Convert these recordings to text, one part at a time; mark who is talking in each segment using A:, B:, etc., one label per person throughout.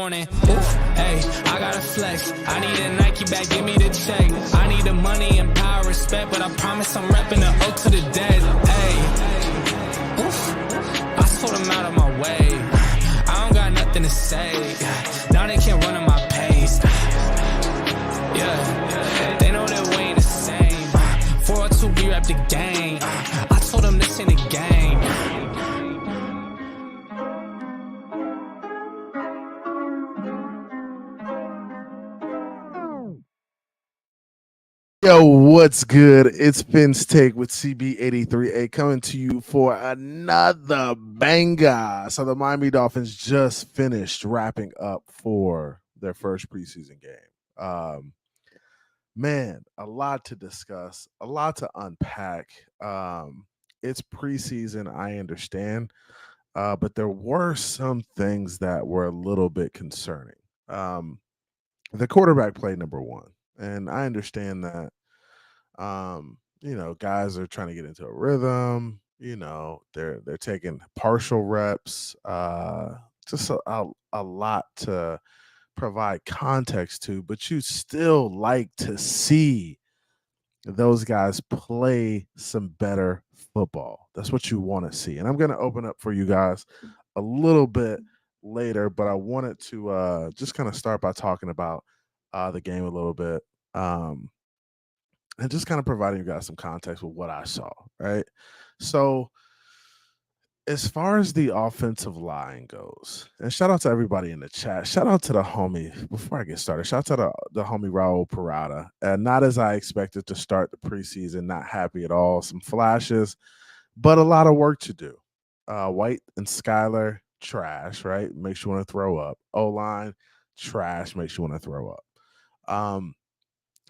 A: morning. Oof, hey, I gotta flex. I need a Nike bag, give me the check. I need the money and power, respect, but I promise I'm repping the O to the dead. Hey, oof, I told them out of my way. I don't got nothing to say. Now they can't run at my pace. Yeah, they know that we ain't the same. 402, we rap the game. I told them this ain't a game.
B: Yo, what's good? It's Finn's Take with CB83 coming to you for another banger. So the Miami Dolphins just finished wrapping up for their first preseason game. Man, a lot to discuss, a lot to unpack. It's preseason, I understand, but there were some things that were a little bit concerning. The quarterback play, number one, and I understand that. Guys are trying to get into a rhythm. They're taking partial reps. Just a lot to provide context to, but you still like to see those guys play some better football. That's what you want to see. And I'm going to open up for you guys a little bit later, but I wanted to just kind of start by talking about the game a little bit. And just kind of providing you guys some context with what I saw, right? So as far as the offensive line goes, and shout out to everybody in the chat. Shout out to the homie, before I get started, shout out to the homie Raul Parada. Not as I expected to start the preseason, not happy at all. Some flashes, but a lot of work to do. White and Skyler, trash, right? Makes you want to throw up. O-line, trash, makes you want to throw up.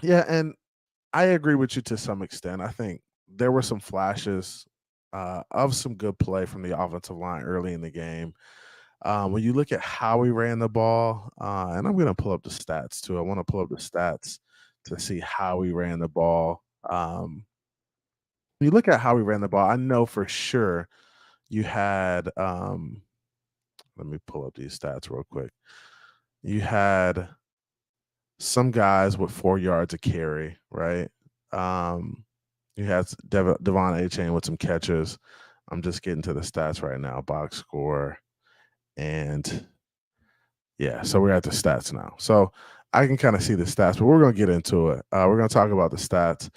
B: And I agree with you to some extent. I think there were some flashes of some good play from the offensive line early in the game. When you look at how we ran the ball, and I'm going to pull up the stats too. I want to pull up the stats to see how we ran the ball. When you look at how we ran the ball, I know for sure you had let me pull up these stats real quick. You had some guys with 4 yards a carry, right? You had Devon A-Chain with some catches. I'm just getting to the stats right now, box score. And yeah, so we're at the stats now. So I can kind of see the stats, but we're going to get into it. We're going to talk about the stats.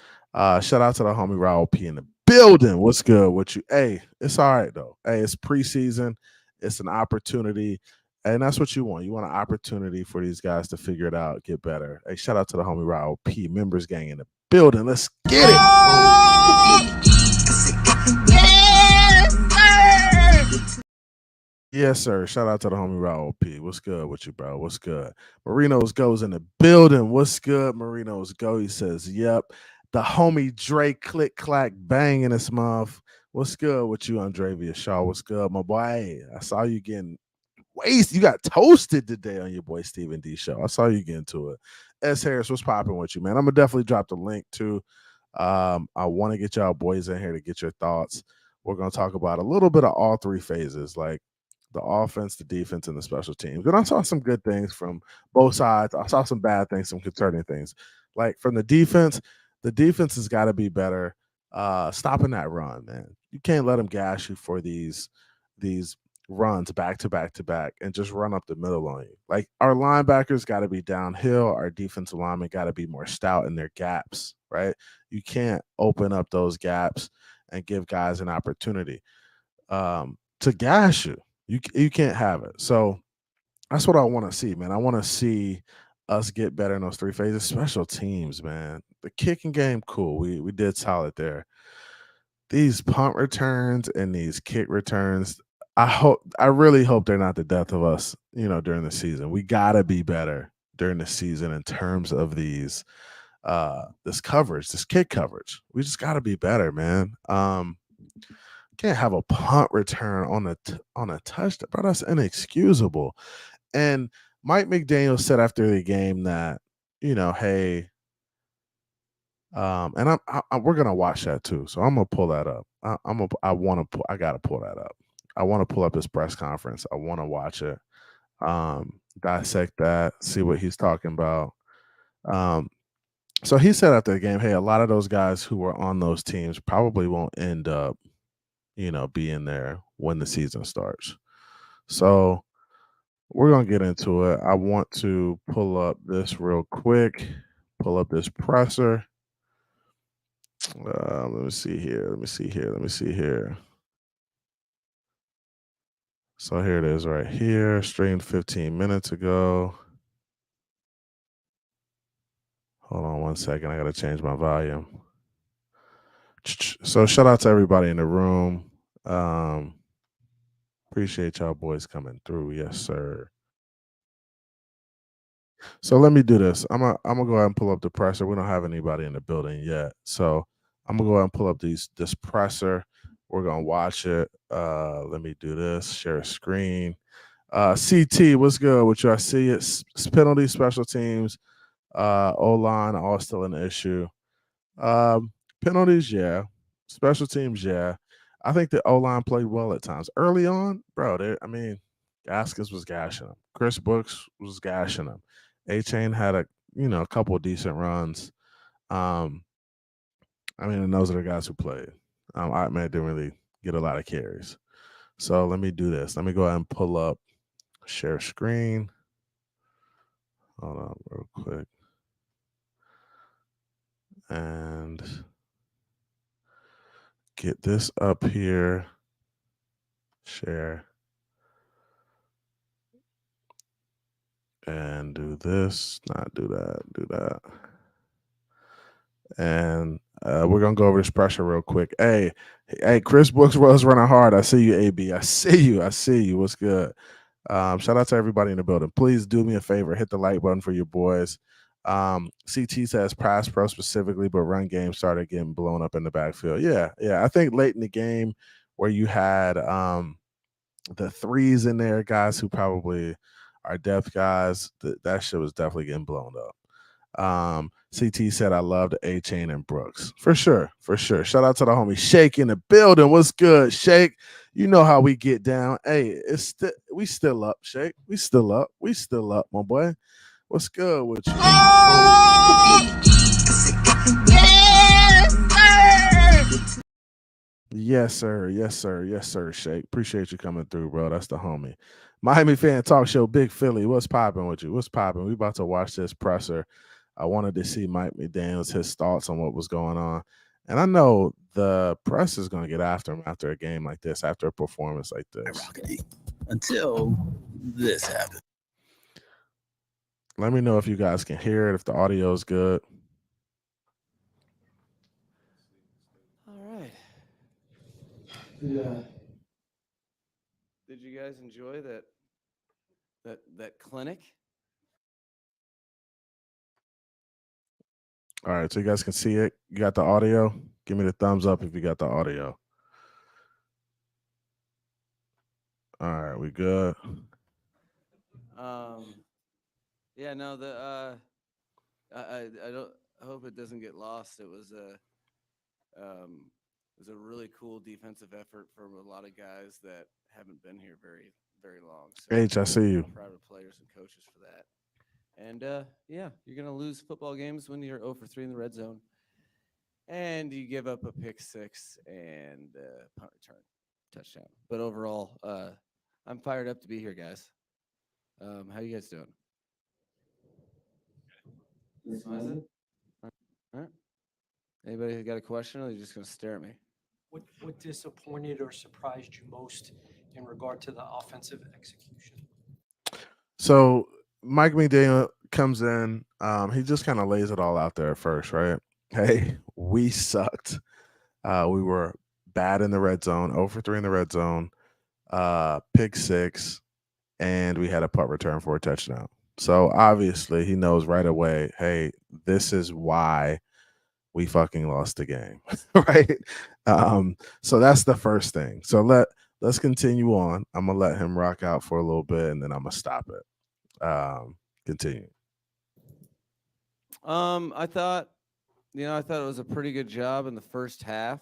B: Shout out to the homie Raul P in the building. What's good with you? Hey, it's all right, though. Hey, it's preseason. It's an opportunity. And that's what you want. You want an opportunity for these guys to figure it out, get better. Hey, shout out to the homie Raul P, members gang in the building. Let's get it. Yes, sir. Shout out to the homie Raul P. What's good with you, bro? What's good? Marinos goes in the building. What's good? Marinos go. He says, yep. The homie Dre click clack bang in his mouth. What's good with you, Andravia Shaw? What's good, my boy? I saw you getting you got toasted today on your boy Stephen D show. I saw you get into it. S Harris, what's popping with you, man? I'm gonna definitely drop the link too. I want to get y'all boys in here to get your thoughts. We're gonna talk about a little bit of all three phases, like the offense, the defense, and the special teams. And I saw some good things from both sides. I saw some bad things, some concerning things. Like from the defense has got to be better. Stopping that run, man. You can't let them gas you for these runs back to back to back and just run up the middle on you. Like our linebackers got to be downhill. Our defensive linemen got to be more stout in their gaps, right? You can't open up those gaps and give guys an opportunity to gas you. You can't have it. So that's what I want to see, man. I want to see us get better in those three phases. Special teams, man. The kicking game, cool. We did solid there. These punt returns and these kick returns, I really hope they're not the death of us, during the season. We gotta be better during the season in terms of these this coverage, this kick coverage. We just gotta be better, man. Can't have a punt return on a touchdown, bro. That's inexcusable. And Mike McDaniel said after the game that, hey, and we're gonna watch that too. So I'm gonna pull that up. I gotta pull that up. I want to pull up his press conference. I want to watch it. dissect that, see what he's talking about. So he said after the game, hey, a lot of those guys who were on those teams probably won't end up, being there when the season starts. So we're going to get into it. I want to pull up this real quick, pull up this presser. Let me see here. So here it is right here, streamed 15 minutes ago. Hold on one second. I got to change my volume. So shout out to everybody in the room. Appreciate y'all boys coming through. Yes, sir. So let me do this. I'm gonna go ahead and pull up the presser. We don't have anybody in the building yet. So I'm gonna go ahead and pull up this presser. We're gonna watch it. Let me do this. Share a screen. CT, what's good with you? I see it. Penalty, special teams, O-line, all still an issue. Penalties, yeah. Special teams, yeah. I think the O-line played well at times. Early on, bro, Gaskins was gashing him. Chris Brooks was gashing him. A-Chain had a couple of decent runs. And those are the guys who played. Didn't really get a lot of carries. So let me do this. Let me go ahead and pull up, share screen. Hold on real quick. And get this up here. Share. And do this. Not do that. Do that. And we're gonna go over this pressure real quick. Hey, Chris Brooks was running hard. I see you, AB. I see you. What's good? Shout out to everybody in the building. Please do me a favor, hit the like button for your boys. CT says pass pro specifically, but run game started getting blown up in the backfield. Yeah. I think late in the game where you had the threes in there, guys who probably are depth guys, that shit was definitely getting blown up. CT said I loved A-Chain and Brooks. For sure. Shout out to the homie Shake in the building. What's good, Shake? You know how we get down. Hey, we still up, Shake. We still up, my boy. What's good with you? Yes, sir, Shake. Appreciate you coming through, bro. That's the homie. Miami Fan Talk Show, Big Philly. What's popping with you? What's popping? We about to watch this presser. I wanted to see Mike McDaniels, his thoughts on what was going on. And I know the press is going to get after him after a game like this, after a performance like this.
C: Until this happened.
B: Let me know if you guys can hear it, if the audio is good.
D: All right. Did you guys enjoy that clinic?
B: All right, so you guys can see it. You got the audio? Give me the thumbs up if you got the audio. All right, we good?
D: Yeah, no, I hope it doesn't get lost. It was a really cool defensive effort from a lot of guys that haven't been here very, very long. So
B: H, I see you.
D: I'm proud of players and coaches for that. And yeah, you're gonna lose football games when you're 0 for 3 in the red zone, and you give up a pick six and punt return touchdown. But overall, I'm fired up to be here, guys. How you guys doing? All right. Anybody got a question, or are you just gonna stare at me?
E: What disappointed or surprised you most in regard to the offensive execution?
B: So Mike McDaniel comes in. He just kind of lays it all out there at first, right? Hey, we sucked. We were bad in the red zone, 0 for 3 in the red zone, pick six, and we had a punt return for a touchdown. So obviously he knows right away, hey, this is why we fucking lost the game, right? So that's the first thing. So let's continue on. I'm gonna let him rock out for a little bit, and then I'm gonna stop it. Continue.
D: I thought it was a pretty good job in the first half.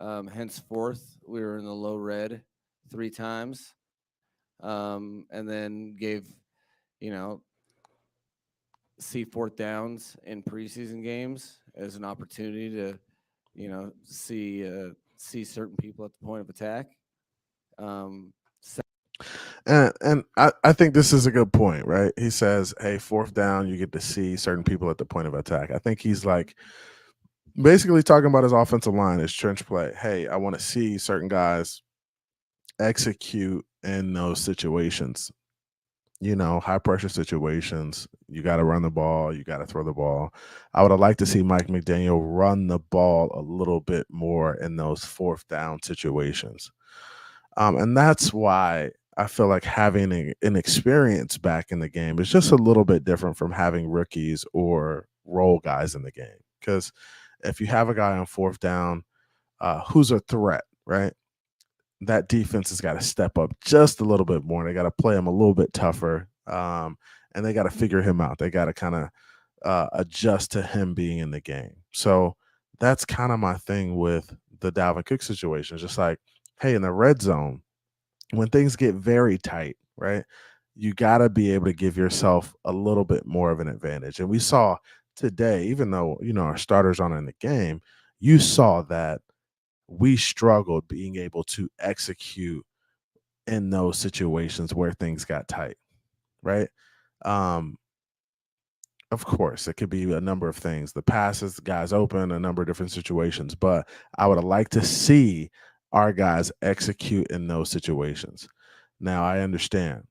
D: Henceforth, we were in the low red 3 times, and then gave you know, see fourth downs in preseason games as an opportunity to, see certain people at the point of attack. So
B: And I think this is a good point, right? He says, hey, fourth down, you get to see certain people at the point of attack. I think he's like basically talking about his offensive line, his trench play. Hey, I want to see certain guys execute in those situations. High pressure situations. You got to run the ball. You got to throw the ball. I would have liked to see Mike McDaniel run the ball a little bit more in those fourth down situations. And that's why I feel like having an experience back in the game is just a little bit different from having rookies or role guys in the game. Because if you have a guy on fourth down who's a threat, right? That defense has got to step up just a little bit more. They got to play him a little bit tougher, and they got to figure him out. They got to kind of adjust to him being in the game. So that's kind of my thing with the Dalvin Cook situation. Just like, hey, in the red zone, when things get very tight, right, you got to be able to give yourself a little bit more of an advantage. And we saw today, even though, our starters aren't in the game, you saw that we struggled being able to execute in those situations where things got tight, right? Um, of course, it could be a number of things. The passes, the guys open, a number of different situations, but I would have liked to see our guys execute in those situations. Now, I understand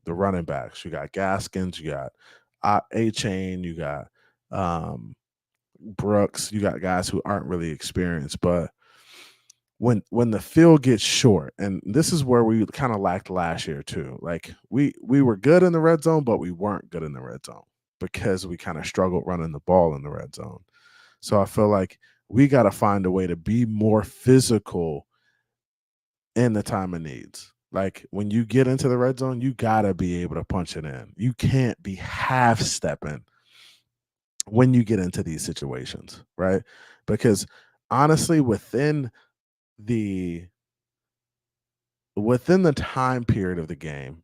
B: the running backs. You got Gaskins, you got A-Chain, you got Brooks, you got guys who aren't really experienced, but when the field gets short, and this is where we kind of lacked last year too. Like we were good in the red zone, but we weren't good in the red zone because we kind of struggled running the ball in the red zone. So I feel like we got to find a way to be more physical in the time of needs. Like when you get into the red zone, you got to be able to punch it in. You can't be half stepping when you get into these situations, right? Because honestly, the within the time period of the game,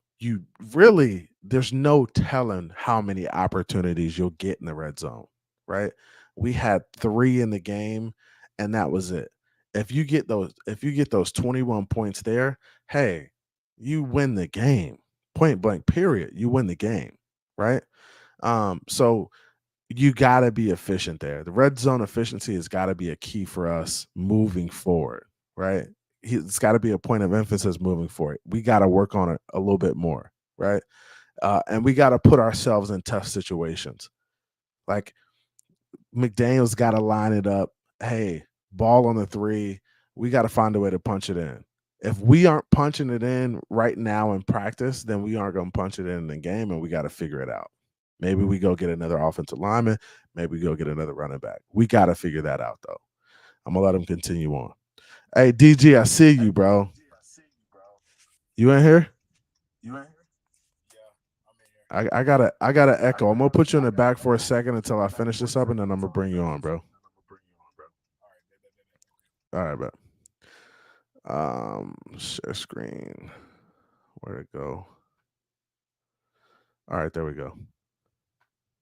B: there's no telling how many opportunities you'll get in the red zone, right? We had 3 in the game, and that was it. If you get those 21 points there, hey, you win the game. Point blank, period. You win the game, right? So you got to be efficient there. The red zone efficiency has got to be a key for us moving forward, right? It's got to be a point of emphasis moving forward. We got to work on it a little bit more, right? And we got to put ourselves in tough situations. Like McDaniel's got to line it up. Hey, ball on the 3. We got to find a way to punch it in. If we aren't punching it in right now in practice, then we aren't going to punch it in the game, and we got to figure it out. Maybe we go get another offensive lineman. Maybe we go get another running back. We got to figure that out, though. I'm going to let him continue on. Hey, DG, I see you, bro. You in here? I gotta echo. I'm gonna put you in the back for a second until I finish this up, and then I'm gonna bring you on, bro. All right, bro. Share screen. Where'd it go? All right, there we go.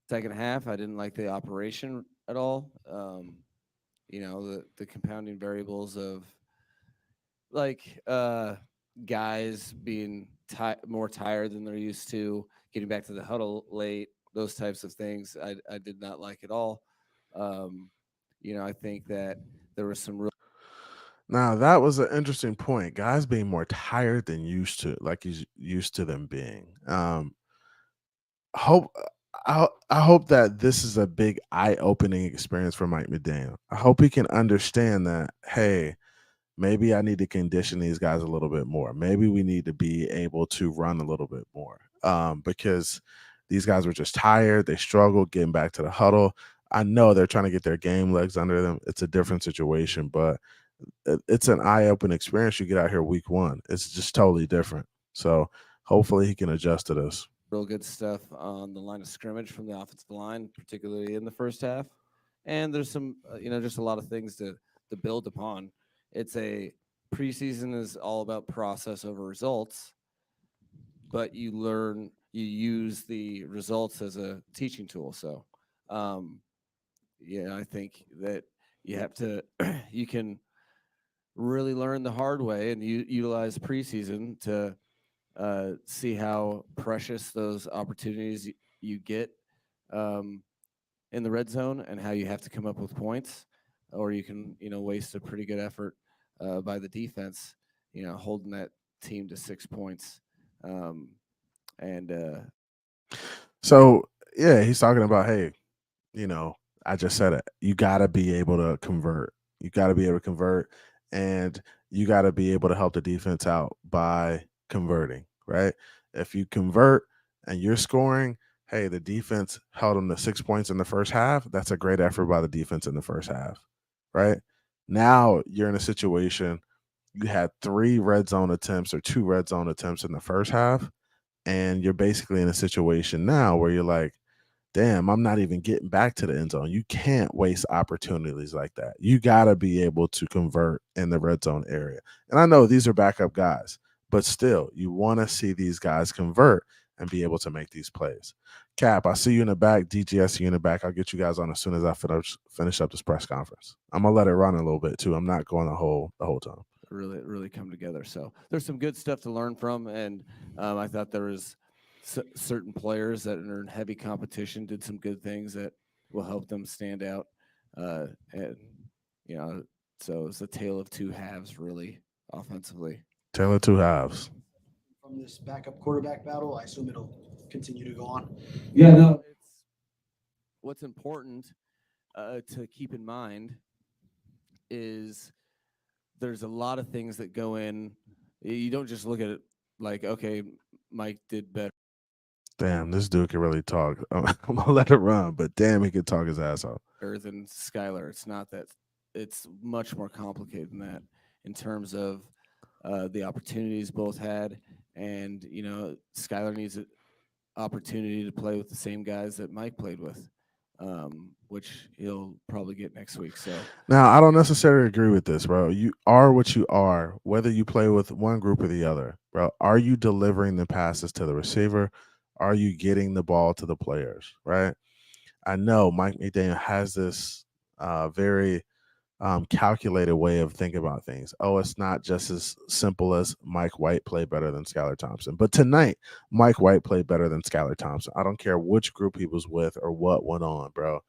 D: second half, I didn't like the operation at all. The compounding variables of like guys being more tired than they're used to, getting back to the huddle late, those types of things. I did not like at all. I think that there was some real
B: Now that was an interesting point. Guys being more tired than used to, like he's used to them being. Hope I hope that this is a big eye-opening experience for Mike McDaniel. I hope he can understand that, hey, maybe I need to condition these guys a little bit more. Maybe we need to be able to run a little bit more because these guys were just tired. They struggled getting back to the huddle. I know they're trying to get their game legs under them. It's a different situation, but it's an eye-opening experience. You get out here week 1. It's just totally different. So hopefully he can adjust to this.
D: real good stuff on the line of scrimmage from the offensive line, particularly in the first half. And there's some, just a lot of things to build upon. It's a preseason is all about process over results, but you learn you use the results as a teaching tool. So, I think that you have to, you can really learn the hard way and utilize preseason to see how precious those opportunities you get in the red zone and how you have to come up with points, or you can, waste a pretty good effort by the defense, holding that team to 6 points.
B: So yeah, he's talking about, hey, I just said it. You got to be able to convert. You got to be able to convert, and you got to be able to help the defense out by converting, right? If you convert and you're scoring, hey, the defense held them to 6 points in the first half. That's a great effort by the defense in the first half, right? Now you're in a situation, you had 3 red zone attempts or 2 red zone attempts in the first half, and you're basically in a situation now where you're like, damn, I'm not even getting back to the end zone. You can't waste opportunities like that. You got to be able to convert in the red zone area. And I know these are backup guys, but still, you want to see these guys convert and be able to make these plays. Cap, I see you in the back. DG, I see you in the back. I'll get you guys on as soon as I finish up this press conference. I'm going to let it run a little bit, too. I'm not going the whole time.
D: Really come together. So there's some good stuff to learn from. And I thought there was certain players that are in heavy competition did some good things that will help them stand out. And so it's a tale of two halves, really, offensively.
B: Tale of two halves.
F: From this backup quarterback battle, I assume it'll continue to go on.
D: Yeah, no. What's important to keep in mind is there's a lot of things that go in. You don't just look at it like, okay, Mike did better.
B: Damn, this dude can really talk. I'm going to let it run, but damn, he can talk his ass off.
D: Than Skylar. It's not that. It's much more complicated than that in terms of the opportunities both had. And, Skylar needs an opportunity to play with the same guys that Mike played with, which he'll probably get next week. So
B: now, I don't necessarily agree with this, bro. You are what you are, whether you play with one group or the other, bro. Are you delivering the passes to the receiver? Are you getting the ball to the players, right? I know Mike McDaniel has this very calculated way of thinking about things. Oh, it's not just as simple as Mike White played better than Skylar Thompson. But tonight, Mike White played better than Skylar Thompson. I don't care which group he was with or what went on, bro.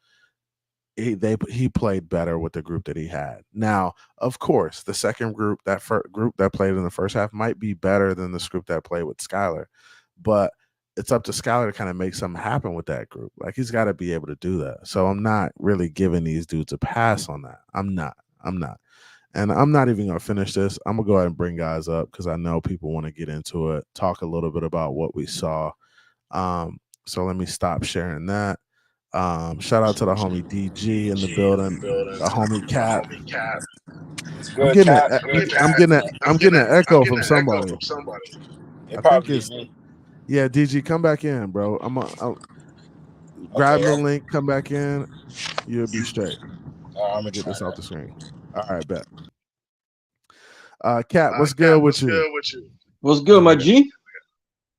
B: He played better with the group that he had. Now, of course, the second group, that group that played in the first half, might be better than this group that played with Skylar. But it's up to Skylar to kind of make something happen with that group. Like, he's got to be able to do that. So I'm not really giving these dudes a pass on that. I'm not. And I'm not even going to finish this. I'm going to go ahead and bring guys up because I know people want to get into it, talk a little bit about what we saw. So let me stop sharing that. Shout out to the homie DG in the building, the homie Cap. I'm getting an echo from somebody. I think it's yeah, DG, come back in, bro. I'll grab the link, come back in. You'll be straight. I'm gonna get this off the screen. All right, bet. Cap, what's good with you?
G: What's good, my G?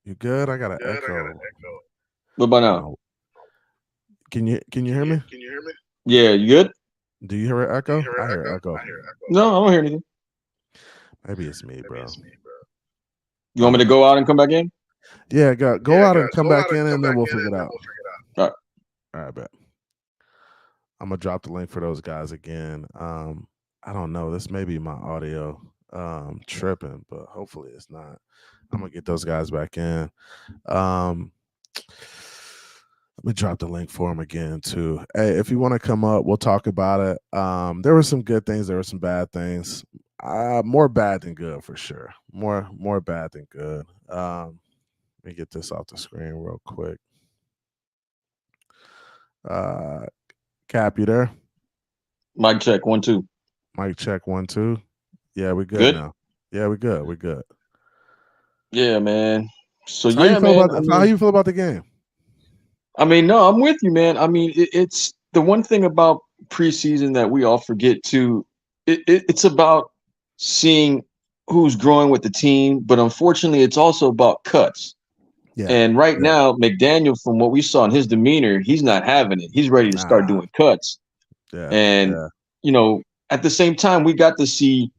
B: You good? I got an echo.
G: What about now?
B: Can you hear me?
G: Yeah, you good?
B: Do you hear an echo? I hear an echo.
G: No, I don't hear anything.
B: Maybe it's me, bro.
G: You want me to go out and come back in?
B: Yeah, go out and come back in, and then we'll figure it out.
G: All
B: right, bet. I'm gonna drop the link for those guys again. I don't know. This may be my audio tripping, but hopefully it's not. I'm gonna get those guys back in. Let me drop the link for them again too. Hey, if you want to come up, we'll talk about it. There were some good things. There were some bad things. More bad than good for sure. More bad than good. Let me get this off the screen real quick. Cap, you there?
G: Mic check 1 2.
B: Mic check 1 2. Yeah, we good now. Yeah, we good. We good.
G: Yeah, man. So
B: how you feel about the game?
G: I mean, no, I'm with you, man. I mean, it's the one thing about preseason that we all forget too. It's about seeing who's growing with the team, but unfortunately, it's also about cuts.
B: Yeah.
G: And right
B: Yeah.
G: now, McDaniel, from what we saw in his demeanor, he's not having it. He's ready to start
B: Nah.
G: doing cuts.
B: Yeah.
G: And,
B: Yeah.
G: you know, at the same time, we got to see,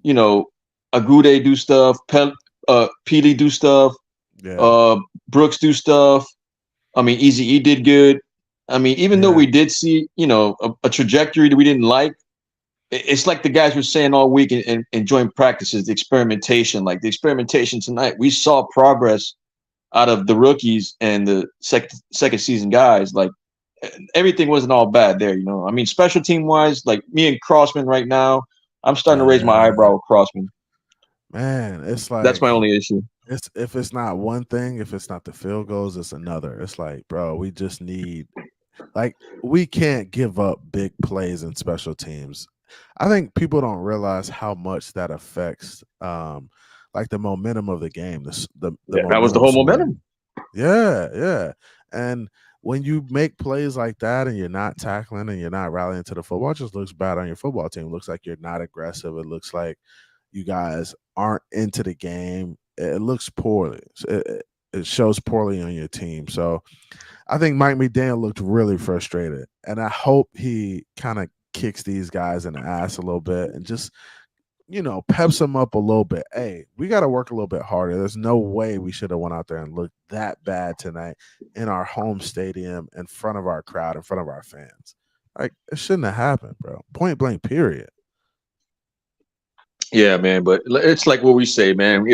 G: you know, Agude do stuff, Petey do stuff,
B: Yeah.
G: Brooks do stuff. I mean, Easy E did good. I mean, even though
B: Yeah.
G: we did see, you know, a trajectory that we didn't like, it's like the guys were saying all week in joint practices, the experimentation, like the experimentation tonight. We saw progress out of the rookies and the second season guys. Like everything wasn't all bad there, you know. I mean, special team wise, like me and Crossman right now, I'm starting to raise my
B: Yeah.
G: eyebrow with Crossman.
B: Man, it's
G: That's
B: like
G: my only issue.
B: it's if it's not one thing, if it's not the field goals, it's another. It's like, bro, we just need like we can't give up big plays in special teams. I think people don't realize how much that affects like the momentum of the game, the
G: Yeah, that was the
B: momentum
G: whole
B: swing.
G: momentum.
B: Yeah, yeah. And when you make plays like that and you're not tackling and you're not rallying to the football, it just looks bad on your football team. It looks like you're not aggressive. It looks like you guys aren't into the game. It looks poorly. It shows poorly on your team. So I think Mike McDaniel looked really frustrated. And I hope he kind of kicks these guys in the ass a little bit and just, you know, peps them up a little bit. Hey, we got to work a little bit harder. There's no way we should have went out there and looked that bad tonight in our home stadium in front of our crowd, in front of our fans. Like, it shouldn't have happened, bro. Point blank, period.
G: Yeah, man. But it's like what we say, man.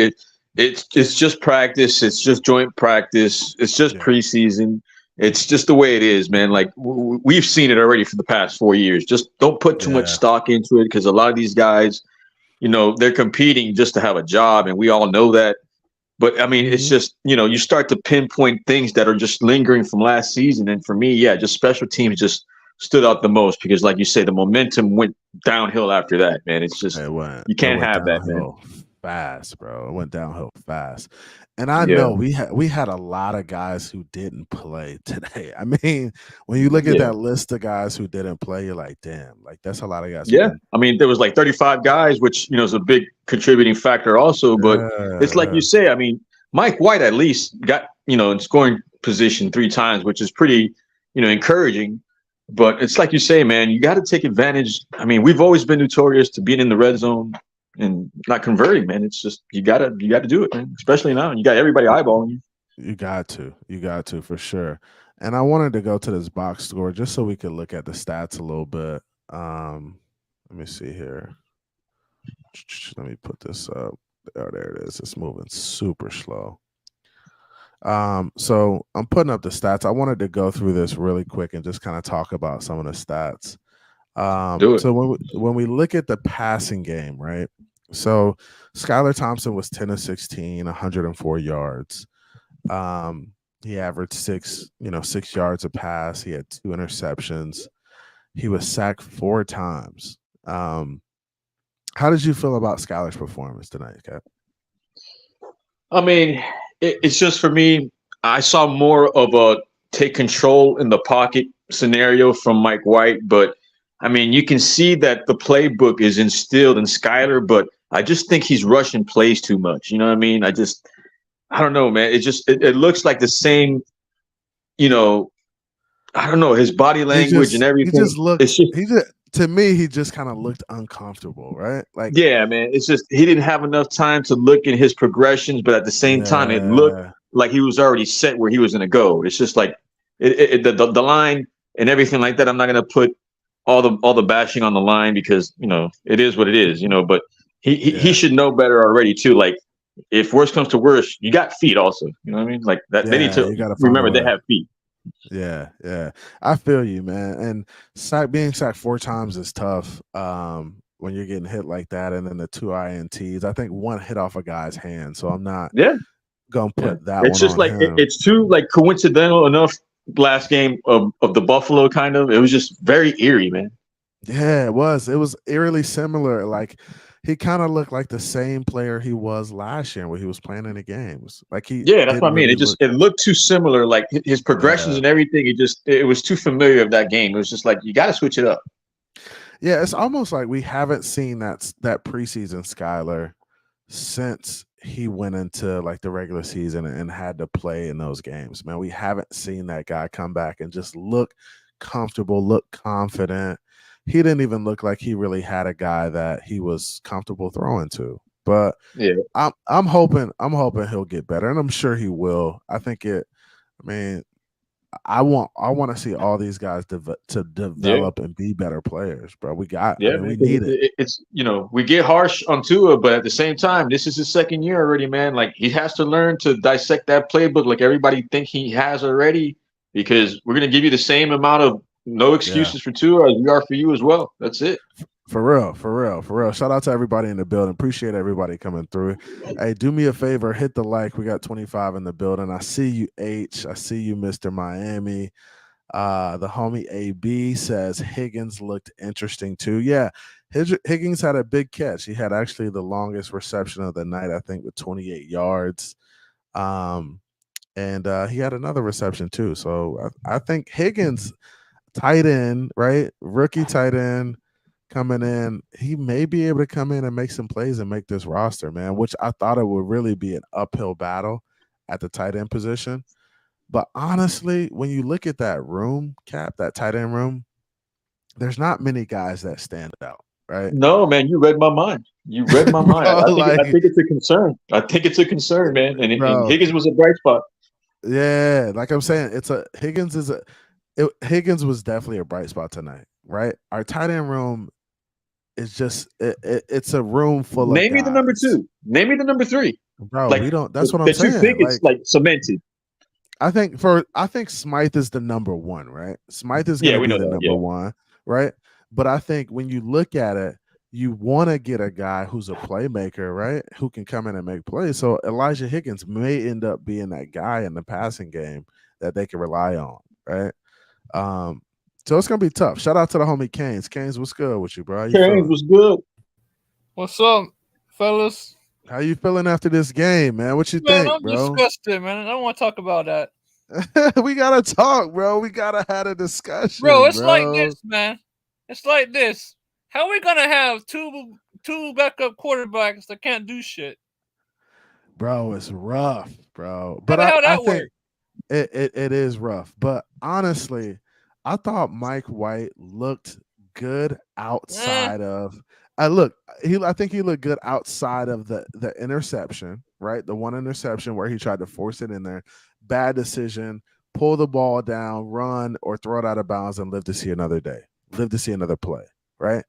G: It's just practice. It's just joint practice. It's just preseason. It's just the way it is, man. Like we've seen it already for the past 4 years. Just don't put too much stock into it because a lot of these guys, you know, they're competing just to have a job, and we all know that. But I mean, it's just, you know, you start to pinpoint things that are just lingering from last season. And for me, yeah, just special teams just stood out the most because, like you say, the momentum went downhill after that, man. It's just you can't have that, man.
B: Fast, bro. It went downhill fast. And I know we had a lot of guys who didn't play today. I mean, when you look at that list of guys who didn't play, you're like, damn, like that's a lot of guys.
G: Yeah. I mean, there was like 35 guys, which, you know, is a big contributing factor also. But it's like you say, I mean, Mike White at least got, you know, in scoring position 3 times, which is pretty, you know, encouraging. But it's like you say, man, you got to take advantage. I mean, we've always been notorious to being in the red zone and not converting, man. It's just you gotta do it, man. Especially now, you got everybody eyeballing you.
B: You got to for sure. And I wanted to go to this box score just so we could look at the stats a little bit. Let me see here. Let me put this up. Oh, there it is. It's moving super slow. So I'm putting up the stats. I wanted to go through this really quick and just kind of talk about some of the stats. So when we look at the passing game, right? So Skylar Thompson was 10 of 16, 104 yards. He averaged 6 yards a pass. He had 2 interceptions. He was sacked 4 times. How did you feel about Skylar's performance tonight, Cap?
G: I mean, it's just for me, I saw more of a take control in the pocket scenario from Mike White, but I mean, you can see that the playbook is instilled in Skylar, but I just think he's rushing plays too much. You know what I mean? I don't know, man. It looks like the same, you know, I don't know, his body language and everything.
B: To me, he just kind of looked uncomfortable, right? Like,
G: yeah, man. It's just he didn't have enough time to look at his progressions, but at the same time, it looked like he was already set where he was going to go. It's just like the line and everything like that. I'm not going to put all the bashing on the line because, you know, it is what it is, you know, but he should know better already too. Like if worse comes to worse, you got feet also, you know what I mean? Like that they need to remember they have feet.
B: Yeah. I feel you, man. And being sacked 4 times is tough when you're getting hit like that. And then the 2 INTs, I think 1 hit off a guy's hand. So I'm not gonna put that one.
G: It's just
B: on
G: like
B: him.
G: It's too like coincidental enough. Last game of the Buffalo kind of, it was just very eerie, man.
B: Yeah, it was eerily similar. Like he kind of looked like the same player he was last year when he was playing in the games. Like
G: that's what I mean. It looked too similar. Like his progressions and everything. It was too familiar of that game. It was just like you got to switch it up.
B: Yeah, it's almost like we haven't seen that preseason Skylar since he went into like the regular season and had to play in those games. Man, we haven't seen that guy come back and just look comfortable, look confident. He didn't even look like he really had a guy that he was comfortable throwing to. But
G: Yeah.
B: I'm hoping he'll get better, and I'm sure he will. I mean, I want to see all these guys to develop and be better players, bro. We
G: Man,
B: need it.
G: It's we get harsh on Tua, but at the same time, this is his second year already, man. Like he has to learn to dissect that playbook, like everybody think he has already, because we're gonna give you the same amount of no excuses for Tua as we are for you as well. That's it.
B: For real. Shout out to everybody in the building. Appreciate everybody coming through. Hey, do me a favor, hit the like. We got 25 in the building. I see you, H. I see you, Mr. Miami. The homie AB says Higgins looked interesting too. Yeah, Higgins had a big catch. He had actually the longest reception of the night, I think, with 28 yards. And he had another reception too. So I think Higgins, tight end, right? Rookie tight end coming in. He may be able to come in and make some plays and make this roster, man, which I thought it would really be an uphill battle at the tight end position. But honestly, when you look at that room, Cap, that tight end room, there's not many guys that stand out, right?
G: No, man, you read my mind. You read my mind. I think it's a concern. I think it's a concern, man. And Higgins was a bright spot.
B: Yeah, like I'm saying, Higgins was definitely a bright spot tonight, right? Our tight end room is just it's a room full of
G: Name me the number 2. Name me the number 3.
B: Bro, we don't. That's what I'm saying.
G: You think it's like cemented.
B: I think Smythe is the number 1, right? Smythe is going to be the number 1, right? But I think when you look at it, you want to get a guy who's a playmaker, right? Who can come in and make plays. So Elijah Higgins may end up being that guy in the passing game that they can rely on, right? So it's gonna be tough. Shout out to the homie Canes. Canes, what's good with you, bro?
G: Canes, what's good?
H: What's up, fellas?
B: How you feeling after this game, man? What you think,
H: I'm
B: bro?
H: disgusted, man. I don't want to talk about that.
B: We gotta talk, bro. We gotta have a discussion,
H: bro. It's like this, man. It's like this. How are we gonna have two backup quarterbacks that can't do shit?
B: Bro, it's rough, bro.
H: But I think
B: it is rough. But honestly, I thought Mike White looked good outside of. I think he looked good outside of the interception, right? The one interception where he tried to force it in there. Bad decision. Pull the ball down, run, or throw it out of bounds and live to see another day. Live to see another play, right?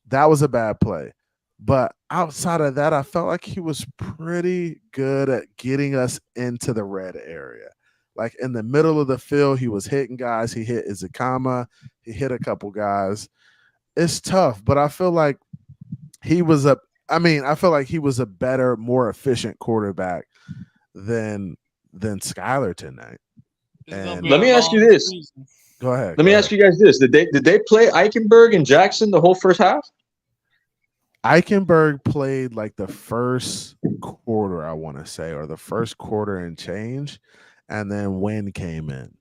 B: That was a bad play. But outside of that, I felt like he was pretty good at getting us into the red area. Like in the middle of the field, he was hitting guys. He hit Izakama. He hit a couple guys. It's tough, but I feel like he was a better, more efficient quarterback than Skyler tonight. And
G: let me ask you this.
B: Go ahead.
G: Let me ask you guys this. Did they play Eichenberg and Jackson the whole first half?
B: Eichenberg played like the first quarter, I want to say, or the first quarter and change, and then Wynn came in.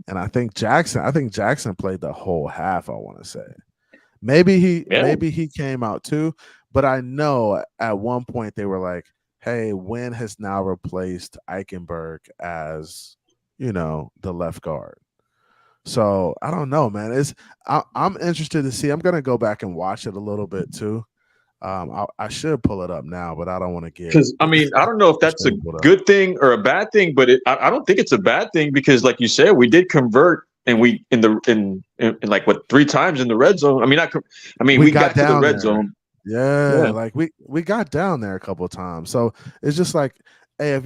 B: And I think Jackson played the whole half, I want to say. Maybe he came out too, but I know at one point they were like, hey, Wynn has now replaced Eichenberg as, the left guard. So I don't know, man. I'm interested to see. I'm gonna go back and watch it a little bit too. I should pull it up now, but I don't want to get.
G: Because I don't know if that's a good thing or a bad thing, but I don't think it's a bad thing because, like you said, we did convert, and we in like 3 times in the red zone. We got to the red zone.
B: Yeah, like we got down there a couple of times. So it's just like, hey,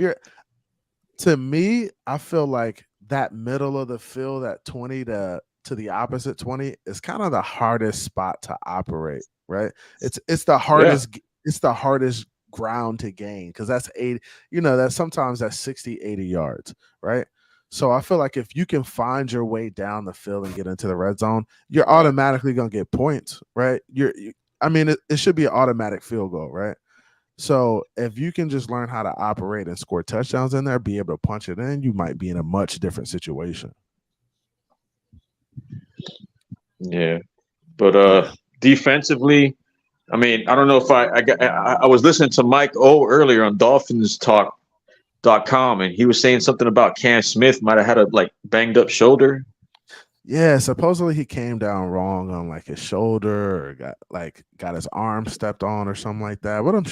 B: to me, I feel like that middle of the field, that 20 to the opposite 20, is kind of the hardest spot to operate, right? It's the hardest it's the hardest ground to gain because that's 80, that's 60, 80 yards, right? So I feel like if you can find your way down the field and get into the red zone, you're automatically gonna get points, right? It should be an automatic field goal, right? So if you can just learn how to operate and score touchdowns in there, be able to punch it in, you might be in a much different situation.
G: Yeah. But defensively, I mean, I don't know if I was listening to Mike O earlier on DolphinsTalk.com, and he was saying something about Cam Smith might have had a banged up shoulder.
B: Yeah, supposedly he came down wrong on like his shoulder or got his arm stepped on or something like that. But I'm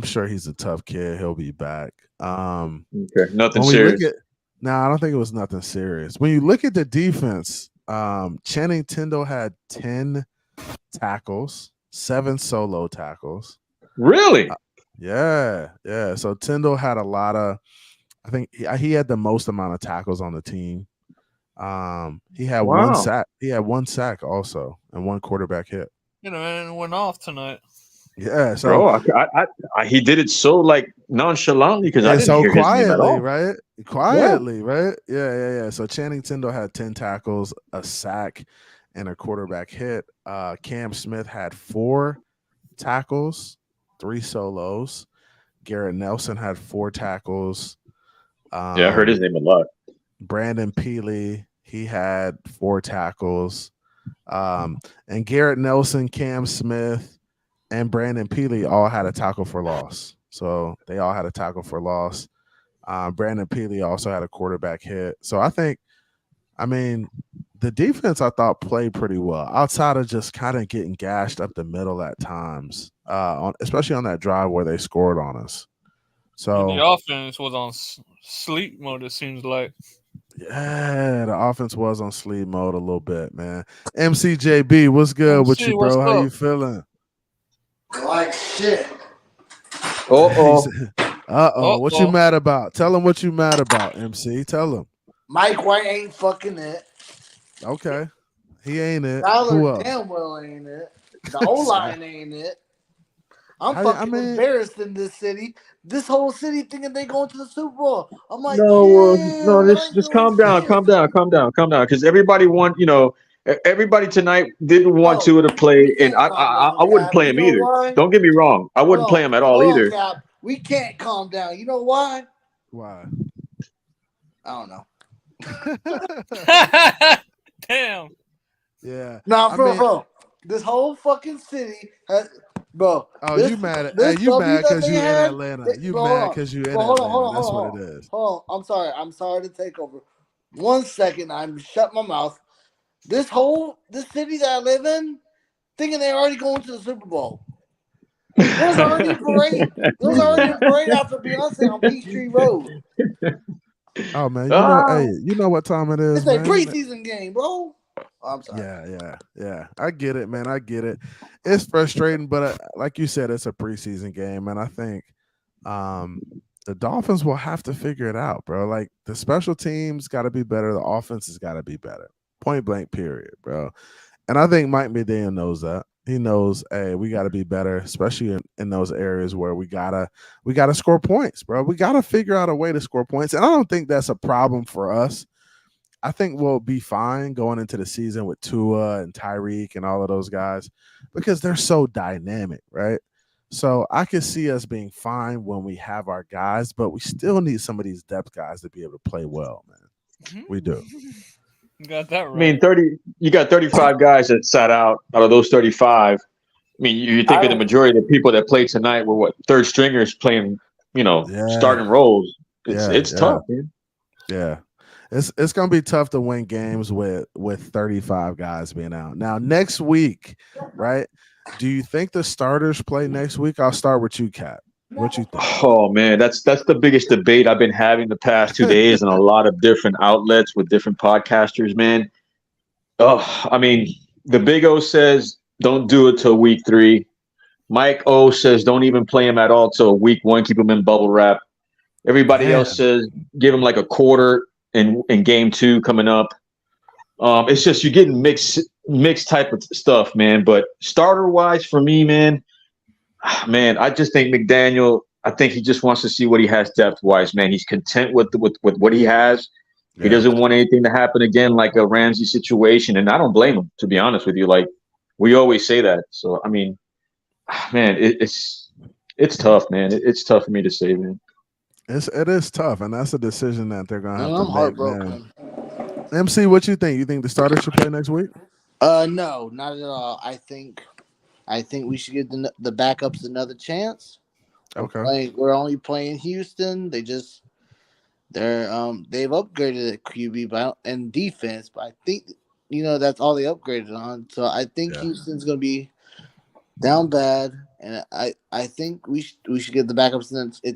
B: sure he's a tough kid. He'll be back.
G: Okay, nothing
B: when we
G: serious.
B: I don't think it was nothing serious. When you look at the defense, Channing Tindall had 10 tackles, 7 solo tackles.
G: Really?
B: Yeah. So Tindall had a lot of. I think he had the most amount of tackles on the team. He had one sack. He had 1 sack also and 1 quarterback hit.
H: Man, it went off tonight.
B: Yeah, so
G: bro, he did it so nonchalantly because I didn't
B: so
G: hear his name at all.
B: right? Quietly, right? Yeah. So Channing Tindall had 10 tackles, a sack, and a quarterback hit. Cam Smith had 4 tackles, 3 solos. Garrett Nelson had 4 tackles.
G: Yeah, I heard his name a lot.
B: Brandon Peely, he had 4 tackles. And Garrett Nelson, Cam Smith, and Brandon Peely all had a tackle for loss. So they all had a tackle for loss. Brandon Peely also had a quarterback hit. So the defense I thought played pretty well outside of just kind of getting gashed up the middle at times, especially on that drive where they scored on us. So
H: the offense was on sleep mode, it seems like.
B: Yeah, the offense was on sleep mode a little bit, man. MCJB, what's good with you, bro? How you feeling?
F: Like shit.
B: Uh-oh. What you mad about? Tell him what you mad about, MC. Tell him.
F: Mike White ain't fucking it.
B: Okay. He ain't it.
F: Tyler
B: Who else?
F: damn well ain't it. The O-line ain't it. I'm fucking embarrassed in this city. This whole city thinking they going to the Super Bowl. I'm like,
G: just calm down. Because everybody everybody tonight didn't want to play, and I wouldn't play him either.
F: Why?
G: Don't get me wrong. I wouldn't play him at all either.
F: Cap, we can't calm down. You know why?
B: Why?
F: I don't know.
H: Damn.
B: Yeah.
F: Nah, bro. This whole fucking city has, bro.
B: Oh, you mad because you in Atlanta. You mad because you in Atlanta. That's what it is.
F: Hold on. I'm sorry to take over. 1 second. I'm shut my mouth. This city that I live in, thinking they're already going to the Super Bowl. There's already a parade. After Beyonce on Peachtree Road.
B: Oh man, you know what time it is.
F: It's a preseason game, bro. I'm sorry.
B: Yeah. I get it, man. I get it. It's frustrating, but like you said, it's a preseason game, and I think the Dolphins will have to figure it out, bro. Like the special teams got to be better. The offense has got to be better. Point blank, period, bro. And I think Mike McDaniel knows that. He knows, hey, we got to be better, especially in those areas where we gotta score points, bro. We gotta figure out a way to score points, and I don't think that's a problem for us. I think we'll be fine going into the season with Tua and Tyreek and all of those guys because they're so dynamic, right? So I could see us being fine when we have our guys, but we still need some of these depth guys to be able to play well, man. We do.
H: You got that right.
G: I mean, you got 35 guys that sat out of those 35. I mean, you think of the majority of the people that played tonight were third stringers playing, starting roles. It's tough, man.
B: Yeah. It's gonna be tough to win games with 35 guys being out. Now, next week, right? Do you think the starters play next week? I'll start with you, Kat. What you think?
G: Oh man, that's the biggest debate I've been having the past 2 days in a lot of different outlets with different podcasters, man. Oh, I mean, the Big O says don't do it till week 3. Mike O says don't even play him at all till week 1. Keep him in bubble wrap. Everybody else says give him like a quarter in game 2 coming up. It's just you're getting mixed type of stuff, man. But starter wise for me, man, I just think McDaniel. I think he just wants to see what he has depth wise, man. He's content with what he has. He doesn't want anything to happen again like a Ramsey situation, and I don't blame him, to be honest with you. Like we always say that. So I mean, man, it's tough, man. It's tough for me to say, man.
B: It is tough, and that's a decision that they're gonna have to make.
F: Heartbroken.
B: Man. MC, what you think? You think the starters should play next week?
F: No, not at all. I think I think we should give the backups another chance.
B: Okay.
F: We're only playing Houston. They've upgraded at QB and defense, but I think that's all they upgraded on. So I think
B: Yeah.
F: Houston's gonna be down bad, and I think we should get the backups. And if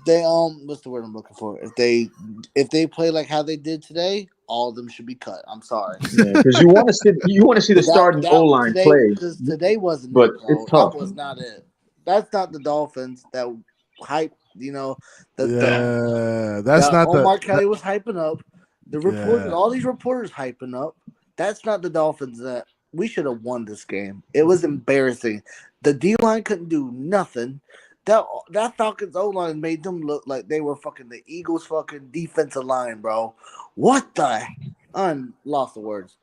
F: they what's the word I'm looking for? If they play like how they did today, all of them should be cut. I'm sorry.
G: Because you want to see the starting O line
F: today
G: play,
F: because today wasn't
G: but
F: it, bro.
G: it's tough.
F: That was not it. That's not the Dolphins that hype.
B: That's not
F: Omar Kelly was hyping up. The reporters,
B: Yeah.
F: all these reporters hyping up. That's not the Dolphins that we should have won this game. It was embarrassing. The D line couldn't do nothing. That Falcons O line made them look like they were fucking the Eagles fucking defensive line, bro. What the? I'm lost the words.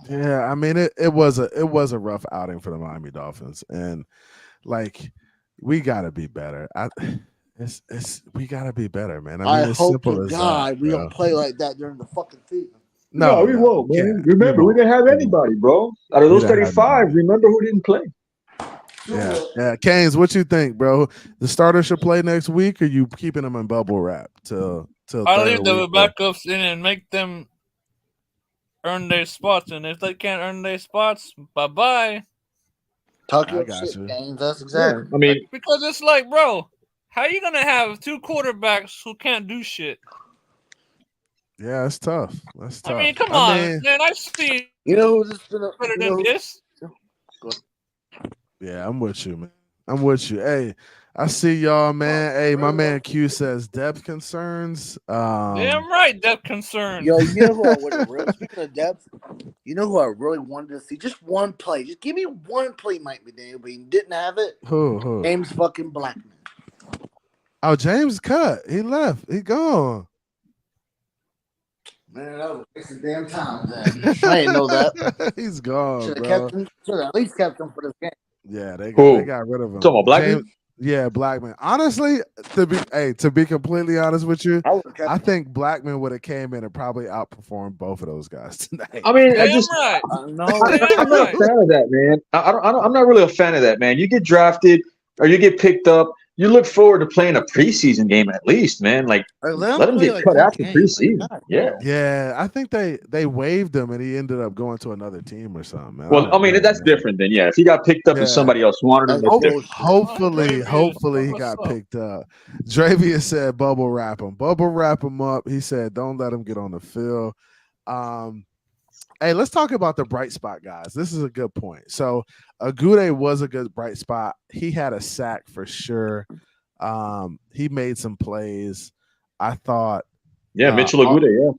B: Yeah, I mean it was a rough outing for the Miami Dolphins, and like we gotta be better. We gotta be better, man. I mean, it's
F: hope
B: simple
F: to
B: as
F: God
B: that,
F: we
B: bro.
F: don't play like that during the fucking season.
G: No, we won't,
B: you
G: man.
B: can't.
G: Remember,
B: You
G: we didn't have
B: won't.
G: anybody, bro. Out of those
B: didn't have
G: 35,
B: anybody.
G: remember who didn't play?
B: Yeah. Canes, what you think, bro? The starter should play next week, or you keeping them in bubble wrap till
H: I
B: third
H: leave the
B: week?
H: backups in and make them earn their spots, and if they can't earn their spots, bye-bye.
F: Talk
B: I
F: your
B: got
F: shit,
B: you.
F: James. That's exactly.
G: I mean,
H: Because it's like, bro, how you gonna have two quarterbacks who can't do shit?
B: Yeah, it's tough. That's tough.
H: I mean, come on, man. I see
F: You know who's just
H: better than this.
B: Yeah, I'm with you, man. I'm with you. Hey, I see y'all, man. Hey, my man Q says depth concerns.
H: Damn right, depth concerns.
F: Yo, you know who I would have really speaking of depth, you know who I really wanted to see? Just one play. Just give me one play, Mike McDaniel, but he didn't have it.
B: Who?
F: James fucking Blackman.
B: Oh, James cut. He left. He gone.
F: Man, that was a waste of damn time then. I didn't know that.
B: He's gone,
F: Should have
B: bro.
F: kept him. Should have at least kept him for this game.
B: Yeah, they
G: Who?
B: got rid of him.
G: Talking about Blackman?
B: James, yeah, Blackman. Honestly, to be completely honest with you, I think Blackman would have came in and probably outperformed both of those guys tonight.
G: I mean,
H: Damn
G: I'm
H: right.
F: No,
G: not a fan of that, man. I'm not really a fan of that, man. You get drafted or you get picked up, you look forward to playing a preseason game at least, man. Like, let him get cut after preseason.
B: Yeah, I think they waived him and he ended up going to another team or something, man.
G: Well, I mean, that's different then. Yeah, if he got picked up and somebody else wanted him, that's different.
B: Hopefully he got picked up. Dravius said bubble wrap him. Bubble wrap him up. He said don't let him get on the field. Hey, let's talk about the bright spot, guys. This is a good point. So Agude was a good bright spot. He had a sack for sure. He made some plays. I thought.
G: Yeah, Mitchell Agude. Yeah.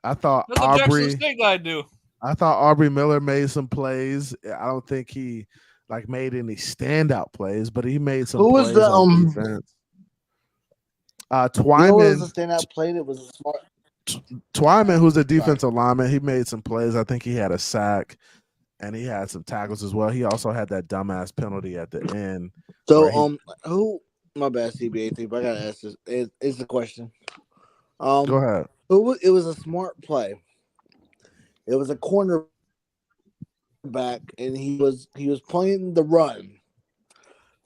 B: I thought
H: What the
B: Aubrey.
H: Jackson State guy do?
B: I thought Aubrey Miller made some plays. I don't think he made any standout plays, but he made some.
F: Who
B: plays
F: was the
B: on defense. Twyman.
F: You know what was a standout play that was a smart.
B: Twyman, who's a defensive lineman, he made some plays. I think he had a sack, and he had some tackles as well. He also had that dumbass penalty at the end.
F: So, who? My bad, CB83, but I gotta ask this. Is the question?
B: Go ahead.
F: It was a smart play. It was a cornerback, and he was playing the run.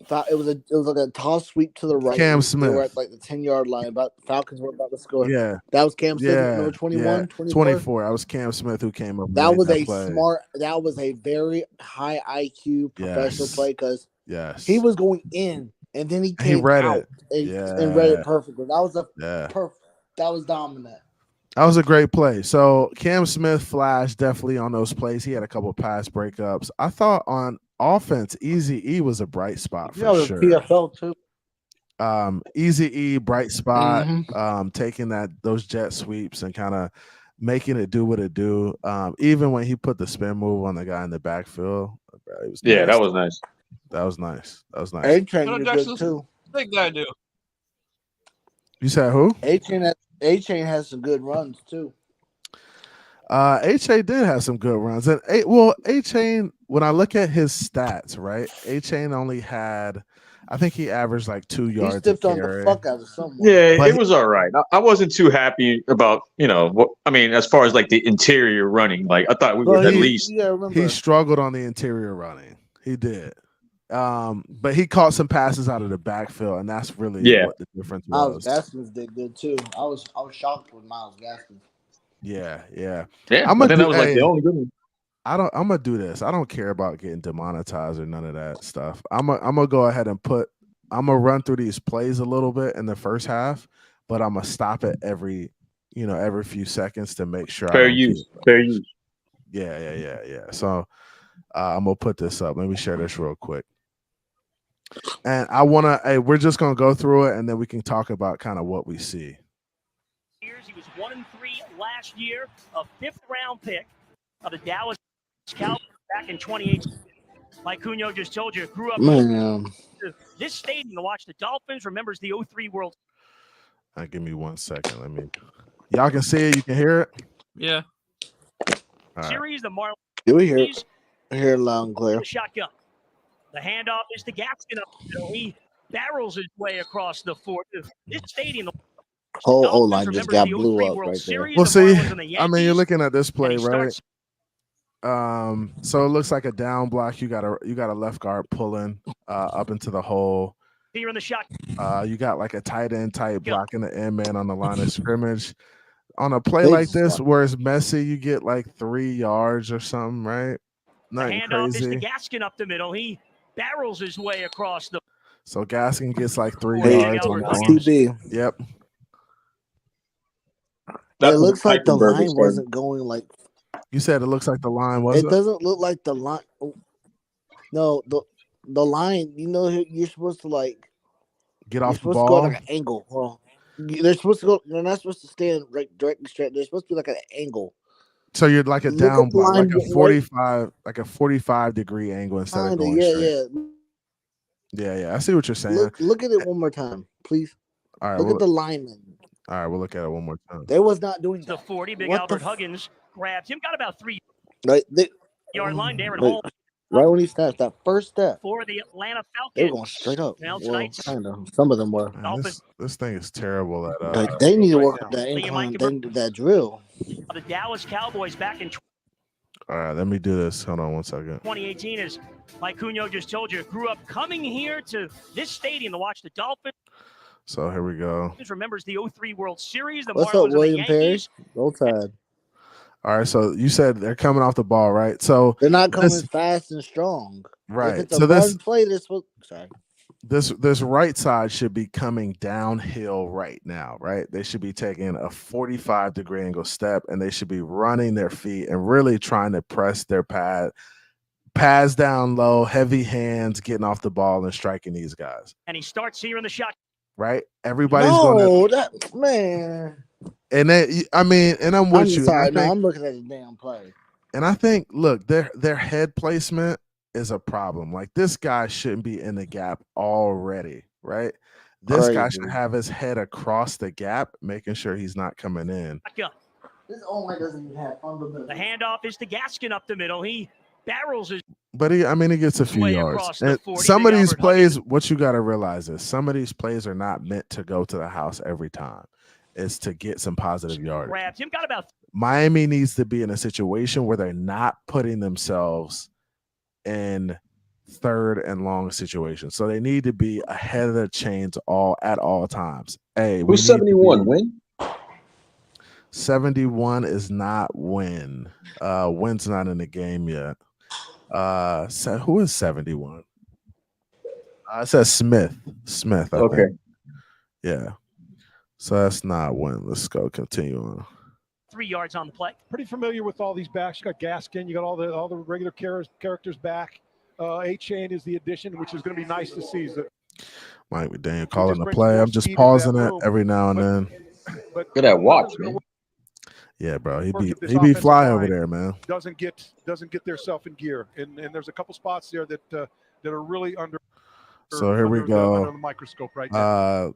F: It was like a toss sweep to the right.
B: Cam Smith.
F: They were at like the 10-yard line. But Falcons were about to score.
B: Yeah,
F: that was Cam Smith, number 21,
B: 24. That was Cam Smith who came up.
F: That was a smart. That was a very high IQ professional play because he was going in and then he
B: read
F: out
B: it.
F: And read it perfectly. That was perfect. That was dominant.
B: That was a great play. So Cam Smith flashed definitely on those plays. He had a couple pass breakups. I thought on offense, Easy E was a bright spot for sure.
F: PFL too.
B: Easy E, bright spot. Taking those jet sweeps and kind of making it do what it do. Even when he put the spin move on the guy in the backfield, that was nice. That was nice.
F: A-Chain did good too.
H: Big guy do.
B: You said who?
F: A-Chain has some good runs too.
B: A-Chain did have some good runs. And A-Chain, when I look at his stats, right? A-Chain only had, I think he averaged like 2
F: He
B: yards a
F: stiffed on the
B: carry.
F: fuck out of someone.
G: Yeah,
B: But
G: it was all right. I wasn't too happy about, as far as like the interior running. Like I thought we
F: Well,
G: would at
F: he,
G: least.
F: you gotta remember,
B: he struggled on the interior running. He did. But he caught some passes out of the backfield, and that's really
G: Yeah.
B: what the difference
F: Miles
B: was.
F: Gaskins did good too. I was shocked with Miles Gaskins.
B: Yeah.
G: Yeah,
B: I'm
G: I
B: gonna
G: think that was like the only good one.
B: I'm gonna do this. I don't care about getting demonetized or none of that stuff. I'm gonna go ahead and I'm gonna run through these plays a little bit in the first half, but I'm gonna stop it every few seconds to make sure
G: Fair
B: I don't
G: use. Fair use.
B: Yeah. So I'm gonna put this up. Let me share this real quick. And we're just gonna go through it and then we can talk about kind of what we see.
I: He was 1-3 last year, a 5th-round pick of the Dallas Cowboys back in 2018. Like Cunio just told you, grew up
F: Man,
I: to this stadium to watch the Dolphins. Remembers the 03 World.
B: Give me 1 second. Y'all can see it. You can hear it.
H: Yeah.
B: All right.
I: Series. The Marlins.
F: do we hear it loud and clear?
I: Shotgun. The handoff is to Gaskin up the middle. He barrels his way across the fort. This stadium.
F: Whole O line just got blew up right there.
B: Well, see, I mean, you're looking at this play, right? So it looks like a down block. You got a left guard pulling up into the hole.
I: Here in the shot.
B: You got like a tight end type blocking the end man on the line of scrimmage. On a play like this, where it's messy, you get like 3 yards or something, right? Nothing
I: handoff
B: crazy.
I: is to Gaskin up the middle. He barrels his way across the.
B: So Gaskin gets like 3
I: Hey,
B: yards on that one.
F: CB.
B: Yep.
F: It looks like the line wasn't going like.
B: You said it looks like the line wasn't.
F: It doesn't look like the line. No, the line. You know, you're supposed to like
B: get off the
F: ball.
B: ball.
F: Go like an angle. Well, they're supposed to go. They're not supposed to stand directly straight. They're supposed to be like an angle.
B: So you're like a down block, like a 45-degree angle instead of going straight. Yeah. I see what you're saying.
F: Look at it one more time, please.
B: All right.
F: Look at the lineman.
B: All right, we'll look at it one more time.
F: They was not doing
I: the 40. Big Albert Huggins grabs him. Got about 3 yard line. Darren Hall.
F: Right when he stepped, that first step.
I: For the Atlanta Falcons.
F: They were going straight up.
I: Well,
F: kind of. Some of them were.
B: Man, this thing is terrible.
F: They need to work on that incline, that drill.
I: The Dallas Cowboys back in.
B: All right, let me do this. Hold on 1 second.
I: 2018 is, like Cunio just told you, grew up coming here to this stadium to watch the Dolphins.
B: So here we go.
I: Remembers the 03 World Series. The
F: What's
I: Marlins
F: up, William Perry?
B: Roll Tide. All right, so you said they're coming off the ball, right? So
F: they're not coming fast and strong.
B: Right.
F: If it's a run play,
B: this right side should be coming downhill right now, right? They should be taking a 45-degree angle step, and they should be running their feet and really trying to press their pads down low, heavy hands, getting off the ball and striking these guys.
I: And he starts here in the shot.
B: Right? Everybody's going to
F: that man.
B: And then, I mean, and I'm with you.
F: Sorry, I'm looking at the damn play.
B: And I think, look, their head placement is a problem. Like, this guy shouldn't be in the gap already, right? This guy should have his head across the gap, making sure he's not coming in.
F: This O-line doesn't even have fundamental.
I: The handoff is to Gaskin up the middle. He barrels his.
B: But he gets a few yards. And some of these plays, what you got to realize is some of these plays are not meant to go to the house every time. It's to get some positive yards.
I: Grabs him. Got about.
B: Miami needs to be in a situation where they're not putting themselves in 3rd and long situations. So they need to be ahead of the chains at all times. Hey,
G: who's 71? Win?
B: 71 is not Win. Win's not in the game yet. Who is 71? It says Smith. I think. Yeah. So that's not Win. Let's go continue on.
I: 3 yards on the play.
J: Pretty familiar with all these backs. You got Gaskin. You got all the regular characters back. A-Chain is the addition, which is going to be nice to see.
B: Mike McDaniel calling the play. I'm just pausing it every now and then.
G: Good at watch, man.
B: Yeah, bro. He be fly over there, man.
J: Doesn't get theirself in gear, and there's a couple spots there that are really under.
B: So here we go.
J: Under the microscope right now.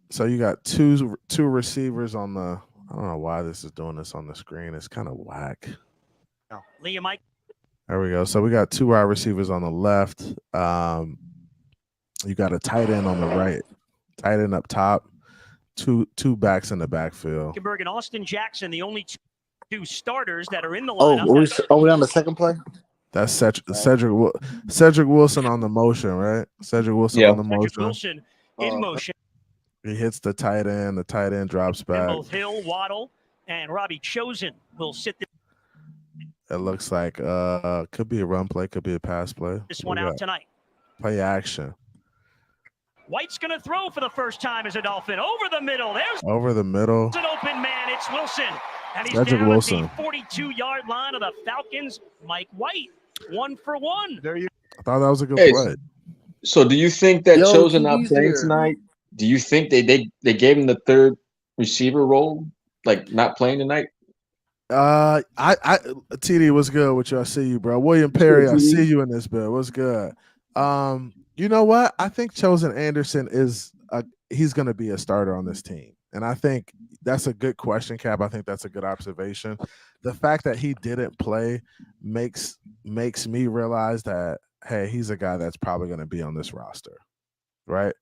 B: So you got two receivers on the. I don't know why this is doing this on the screen. It's kind of whack.
I: Liam Mike.
B: There we go. So we got 2 wide receivers on the left. You got a tight end on the right, tight end up top, two backs in the backfield.
I: Hülkenberg and Austin Jackson, the only two starters that are in the lineup.
F: Are we on the second play?
B: That's Cedric Wilson on the motion, right? Cedric Wilson on the motion.
I: Cedric Wilson in motion.
B: He hits the tight end. The tight end drops back.
I: And both Hill, Waddle, and Robbie Chosen will sit there.
B: It looks like could be a run play, could be a pass play.
I: This one out tonight.
B: Play action.
I: White's going to throw for the first time as a Dolphin. Over the middle. There's
B: over the middle.
I: It's an open man. It's Wilson. And he's
B: Cedric
I: down
B: Wilson.
I: at the 42-yard line of the Falcons. Mike White, 1 for 1.
J: There you
B: I thought that was a good play.
G: So do you think that Chosen not playing tonight? Do you think they gave him the third receiver role, like not playing tonight?
B: TD, what's good with you? I see you, bro. William Perry, I see you in this bit. What's good? You know what? I think Chosen Anderson he's going to be a starter on this team, and I think that's a good question, Cap. I think that's a good observation. The fact that he didn't play makes me realize that hey, he's a guy that's probably going to be on this roster, right?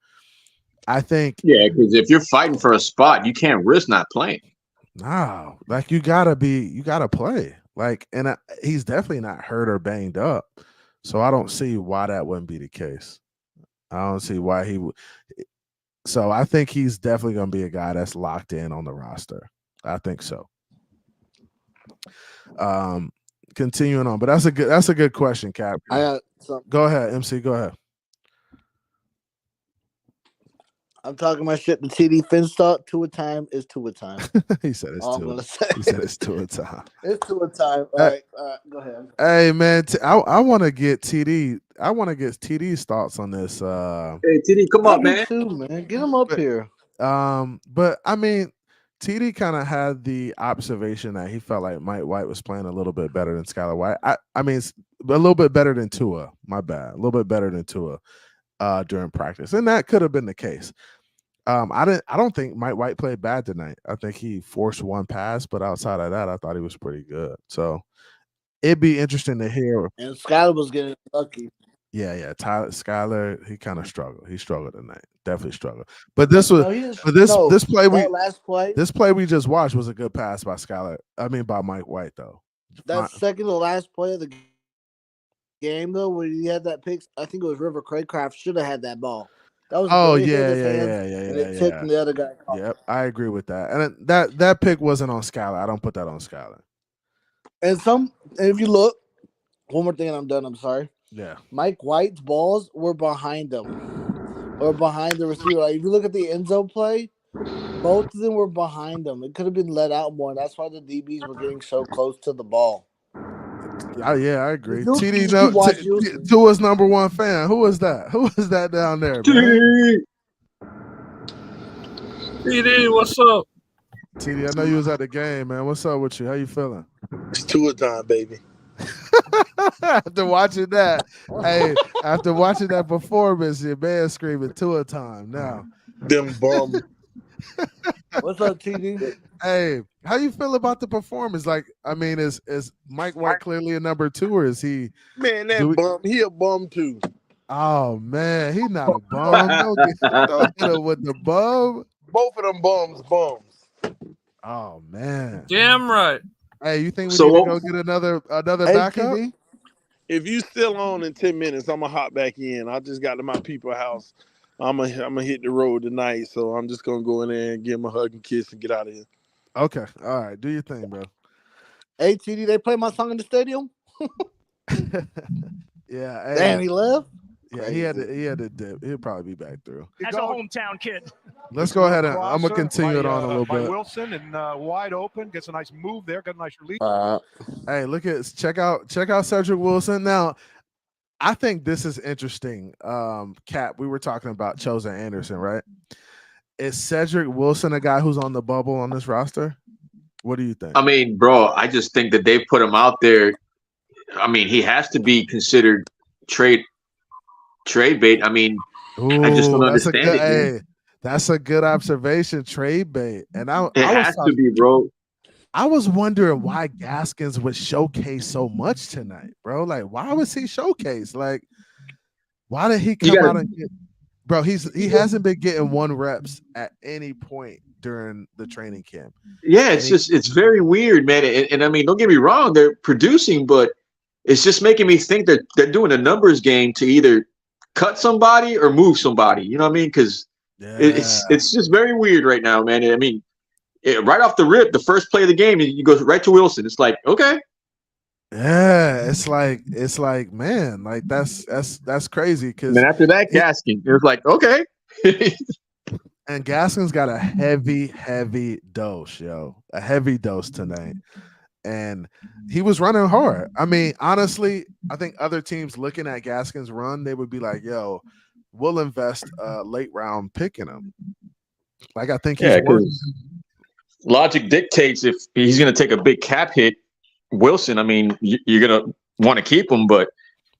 B: I think
G: because if you're fighting for a spot, you can't risk not playing.
B: No, like you gotta play. Like, and he's definitely not hurt or banged up, so I don't see why that wouldn't be the case. I don't see why he would. So I think he's definitely gonna be a guy that's locked in on the roster. I think so. Continuing on, but that's a good question, Cap. Go ahead, MC. Go ahead.
F: I'm talking my shit. The TD Finch thought 2 a time is 2 a time.
B: He said it's
F: all
B: 2.
F: I'm gonna say.
B: He said it's 2 a time.
F: It's 2 a time. All right, go ahead.
B: Hey man, I want to get TD. I want to get TD's thoughts on this.
G: Hey TD, come on, man.
F: Too, man. Get him up here.
B: But I mean, TD kind of had the observation that he felt like Mike White was playing a little bit better than Skylar White. I mean, a little bit better than Tua. My bad. A little bit better than Tua. During practice, and that could have been the case. I don't think Mike White played bad tonight. I think he forced one pass, but outside of that, I thought he was pretty good. So it'd be interesting to hear.
F: And Skylar was getting lucky.
B: Yeah. Skylar, he kind of struggled. He struggled tonight. Definitely struggled. But this play we just watched was a good pass by Skylar. I mean, by Mike White though.
F: That second to last play of the game though, where he had that pick, I think it was River Craycraft should have had that ball. That was
B: yeah.
F: And it took the other guy.
B: Yep, I agree with that. And that pick wasn't on Skylar. I don't put that on Skylar.
F: And if you look, one more thing and I'm done. I'm sorry.
B: Yeah.
F: Mike White's balls were behind him, or behind the receiver. Like if you look at the end zone play, both of them were behind him. It could have been let out more. That's why the DBs were getting so close to the ball.
B: Yeah, I agree. TD, Tua's number one fan. Who is that? Who is that down there, man?
H: TD, what's up?
B: TD, I know you was at the game, man. What's up with you? How you feeling?
K: It's Tua time, baby.
B: After watching that, after watching that performance, your man screaming Tua time now.
K: Them bum.
F: What's up, TD?
B: Hey, how you feel about the performance? Like, I mean, is Mike White clearly a number 2, or is he?
K: Man, bum. He a bum too.
B: Oh man, he's not a bum. Don't get him with the bum.
K: Both of them bums.
B: Oh man.
H: Damn right.
B: Hey, you think we need to go get another backup?
F: TD?
K: If you still on in 10 minutes, I'm gonna hop back in. I just got to my people's house. I'm gonna hit the road tonight, so I'm just gonna go in there and give him a hug and kiss and get out of here.
B: Okay, all right, do your thing, bro.
F: Hey, TD, they play my song in the stadium.
B: Yeah. Hey,
F: damn, he left.
B: Yeah, he had to dip. He'll probably be back through.
I: As a hometown kid.
B: Let's go ahead and I'm gonna continue it on a little bit.
J: Wilson and wide open, gets a nice move there, got a nice release.
B: Hey, check out Cedric Wilson. Now, I think this is interesting. Cap, we were talking about Chosen Anderson, right? Is Cedric Wilson a guy who's on the bubble on this roster? What do you think?
G: I mean, bro, I just think that they put him out there. I mean, he has to be considered trade bait. I mean, I just don't understand it.
B: Hey, that's a good observation. Trade bait, and
G: it has to be, bro.
B: I was wondering why Gaskins would showcase so much tonight, bro. Like, why was he showcased? Like, why did he come out and get? bro. He hasn't been getting 1 reps at any point during the training camp.
G: Yeah, it's very weird, man. And I mean, don't get me wrong, they're producing, but it's just making me think that they're doing a numbers game to either cut somebody or move somebody. You know what I mean? Because it's just very weird right now, man. I mean, right off the rip, the first play of the game, you go right to Wilson. It's like, okay.
B: Yeah, it's like, man, like that's crazy. Because
G: then after that, Gaskin, it was like, okay.
B: And Gaskin's got a heavy dose, a heavy dose tonight. And he was running hard. I mean, honestly, I think other teams looking at Gaskin's run, they would be like, yo, we'll invest a late round pick in him. Like, I think he's worth.
G: Logic dictates if he's going to take a big cap hit, Wilson, I mean, you're going to want to keep him, but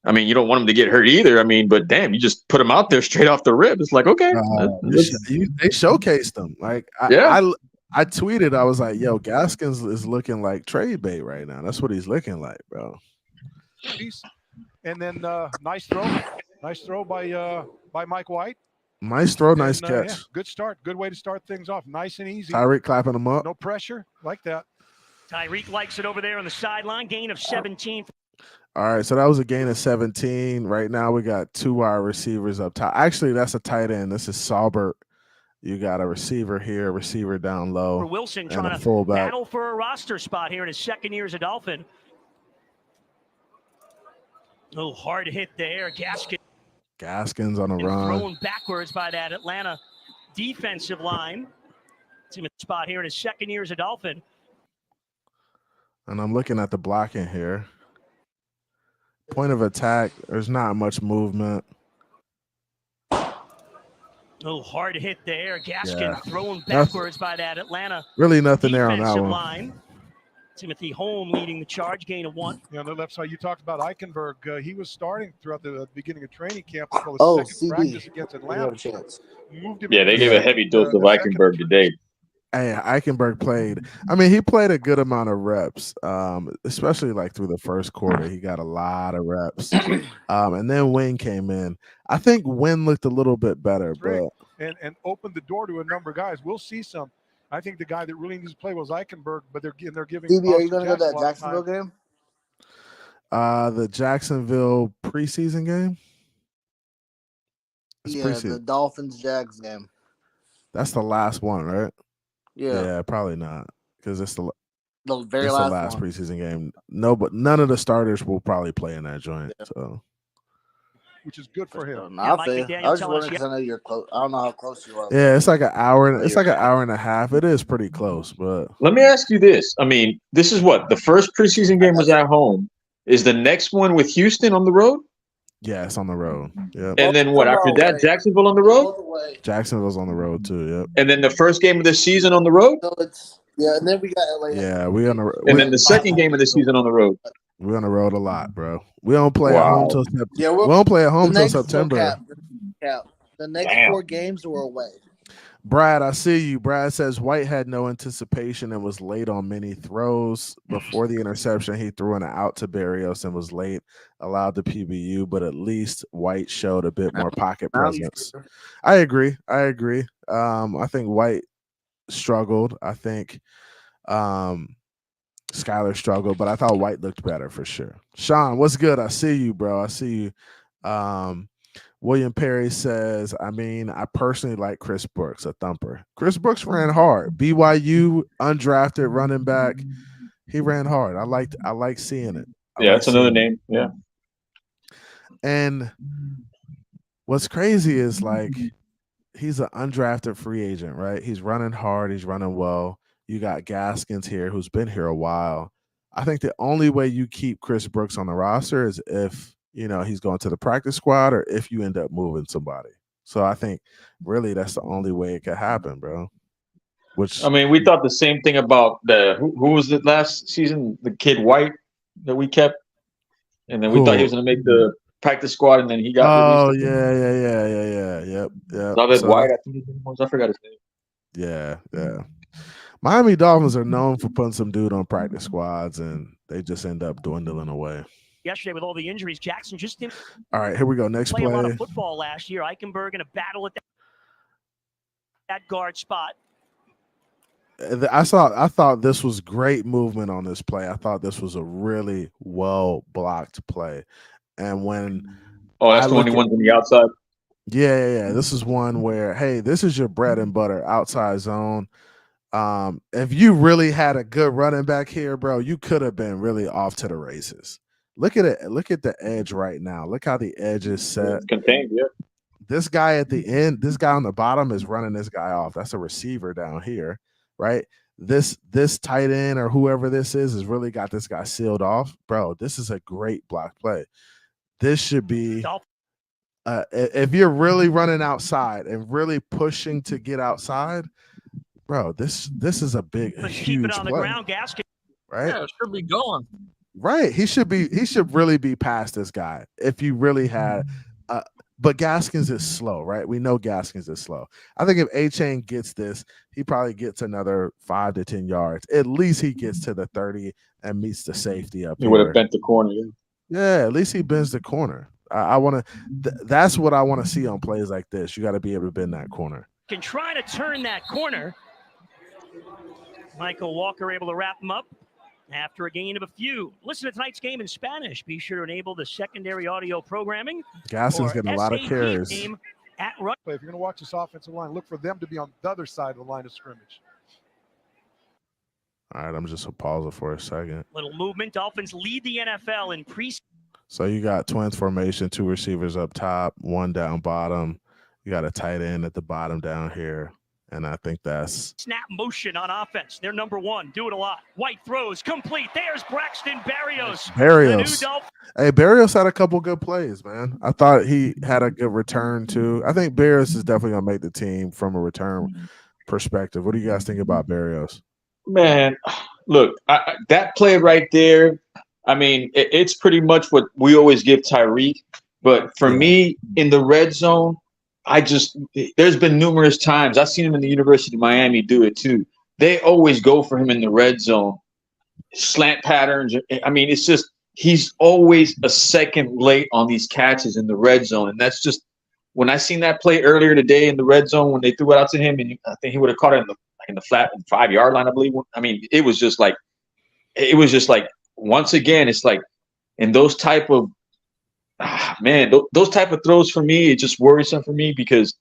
G: I mean, you don't want him to get hurt either. I mean, but damn, you just put him out there straight off the rip. It's like, okay.
B: They showcased him. Like, I tweeted, I was like, yo, Gaskins is looking like trade bait right now. That's what he's looking like, bro.
J: And then nice throw by Mike White.
B: Nice throw, nice catch.
J: Yeah, good start. Good way to start things off. Nice and easy.
B: Tyreek clapping him up.
J: No pressure. Like that.
I: Tyreek likes it over there on the sideline. Gain of 17.
B: All right, so that was a gain of 17. Right now we got 2 wide receivers up top. Actually, that's a tight end. This is Saubert. You got a receiver here, a receiver down low,
I: for Wilson
B: and
I: trying
B: a fullback.
I: to battle for a roster spot here in his second year as a Dolphin. Oh, hard hit there.
B: Gaskins on the run.
I: Thrown backwards by that Atlanta defensive line. It's him a spot here in his second year as a Dolphin.
B: And I'm looking at the blocking here. Point of attack, there's not much movement.
I: Oh, hard hit there. Gaskin thrown backwards by that Atlanta.
B: Really nothing there on that one.
I: Line. Timothy Holm leading the charge, gain of 1.
J: On the left side, you talked about Eichenberg. He was starting throughout the beginning of training camp until his second practice against Atlanta.
G: Yeah, they gave a heavy dose of Eichenberg today.
B: Hey, Eichenberg played. I mean, he played a good amount of reps, especially like through the first quarter. He got a lot of reps. And then Wynn came in. I think Wynn looked a little bit better, but
J: and opened the door to a number of guys. We'll see some. I think the guy that really needs to play was Eichenberg, but they're giving.
F: CB, are you going to go to that Jacksonville game?
B: The Jacksonville preseason game.
F: The Dolphins Jags game.
B: That's the last one, right?
F: Yeah,
B: probably not, because it's the
F: very last
B: preseason game. No, but none of the starters will probably play in that joint. So,
J: which is good for him.
F: I was just wondering because I know you're close. I don't know how close you are.
B: Yeah, it's like an hour. It's like an hour and a half. It is pretty close, but
G: let me ask you this. I mean, this is what the first preseason game was at home. Is the next one with Houston on the road?
B: Yeah, it's on the road. Yep.
G: And then what after that? Jacksonville on the road?
B: Jacksonville's on the road too. Yep.
G: And then the first game of the season on the road?
F: And then we got LA.
B: Yeah, we on the.
G: And then the second game of the season on the road.
B: We're on the road a lot, bro. We don't play at home till September.
F: Yeah,
B: we don't play at home till September.
F: The next 4 games were away.
B: Brad, I see you. Brad says White had no anticipation and was late on many throws. Before the interception, he threw an out to Berrios and was late, allowed the PBU, but at least White showed a bit more pocket presence. I agree. I think White struggled. I think Skyler struggled, but I thought White looked better for sure. Sean, what's good? I see you, bro. I see you. William Perry says, I mean, I personally like Chris Brooks, a thumper. Chris Brooks ran hard. BYU undrafted running back. He ran hard. I like seeing it.
G: That's another name. Yeah.
B: And what's crazy is like he's an undrafted free agent, right? He's running hard. He's running well. You got Gaskins here, who's been here a while. I think the only way you keep Chris Brooks on the roster is if he's going to the practice squad or if you end up moving somebody. So I think really that's the only way it could happen, bro. Which,
G: I mean, we thought the same thing about who was it last season? The kid White that we kept. And then we thought he was going to make the practice squad and then he got released.
B: Yep.
G: David White, I think his name was. I forgot his name.
B: Yeah. Miami Dolphins are known for putting some dude on practice squads and they just end up dwindling away.
I: yesterday with all the injuries. Jackson just didn't
B: All right, here we go. Next
I: play a lot
B: play.
I: of football last year. Eichenberg in a battle at that guard spot.
B: I thought this was great movement on this play. I thought this was a really well blocked play. And when
G: that's the only one on the outside.
B: Yeah. This is one where, hey, this is your bread and butter outside zone. If you really had a good running back here, bro, you could have been really off to the races. Look at it. Look at the edge right now. Look how the edge is set.
G: It's contained, yeah.
B: This guy at the end, this guy on the bottom is running this guy off. That's a receiver down here, right? This tight end or whoever this is has really got this guy sealed off. Bro, this is a great block play. This should be if you're really running outside and really pushing to get outside, bro, this is a big, huge
I: keep it on
B: play,
I: the ground, Gaskin.
B: right?
H: Yeah, it should be going.
B: Right. He should really be past this guy if you really had but Gaskins is slow, right? We know Gaskins is slow. I think if A-Chain gets this, he probably gets another 5 to 10 yards. At least he gets to the 30 and meets the safety up
G: He
B: here.
G: would have bent the corner.
B: Yeah, at least he bends the corner. I want to that's what I want to see on plays like this. You got to be able to bend that corner.
I: Can try to turn that corner. Michael Walker able to wrap him up after a gain of a few. Listen to tonight's game in Spanish. Be sure to enable the secondary audio programming.
B: Gaskins getting a lot of carries.
I: If
J: you're going to watch this offensive line, look for them to be on the other side of the line of scrimmage.
B: All right, I'm just going to pause it for a second.
I: Little movement. Dolphins lead the NFL in preseason.
B: So you got twins formation, 2 receivers up top, 1 down bottom. You got a tight end at the bottom down here. And I think that's
I: snap motion on offense. They're number 1. Do it a lot. White throws complete. There's Braxton Berrios.
B: Hey, Berrios had a couple good plays, man. I thought he had a good return too. I think Berrios is definitely gonna make the team from a return perspective. What do you guys think about Berrios?
G: Man, look, that play right there. I mean, it's pretty much what we always give Tyreek. But for me, in the red zone, there's been numerous times I've seen him in the University of Miami do it too. They always go for him in the red zone, slant patterns. I mean, it's just he's always a second late on these catches in the red zone, and that's just when I seen that play earlier today in the red zone when they threw it out to him, and I think he would have caught it in the flat 5-yard line, I believe. I mean, it was just like once again, it's like in those type of those type of throws for me, it's just worrisome for me because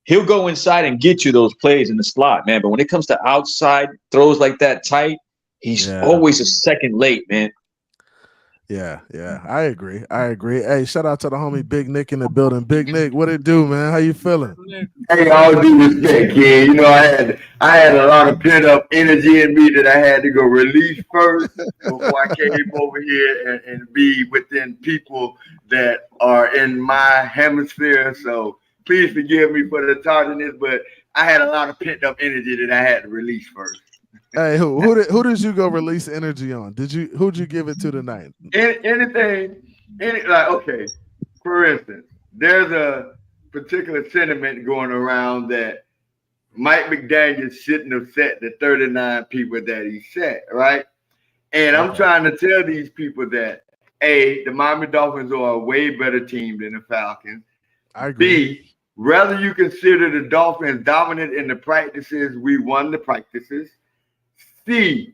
G: he'll go inside and get you those plays in the slot, man. But when it comes to outside throws like that tight, he's always a second late, man.
B: Yeah, I agree. Hey, shout out to the homie Big Nick in the building. Big Nick, what it do, man? How you feeling?
L: Hey, all due respect, kid. You know, I had a lot of pent up energy in me that I had to go release first before I came over here and be within people that are in my hemisphere. So please forgive me for the tardiness, but I had a lot of pent up energy that I had to release first.
B: Hey, who did you go release energy on? Who'd you give it to tonight?
L: Okay. For instance, there's a particular sentiment going around that Mike McDaniel shouldn't have set the 39 people that he set, right? And I'm trying to tell these people that A, the Miami Dolphins are a way better team than the Falcons.
B: I agree.
L: B, whether you consider the Dolphins dominant in the practices, we won the practices. C,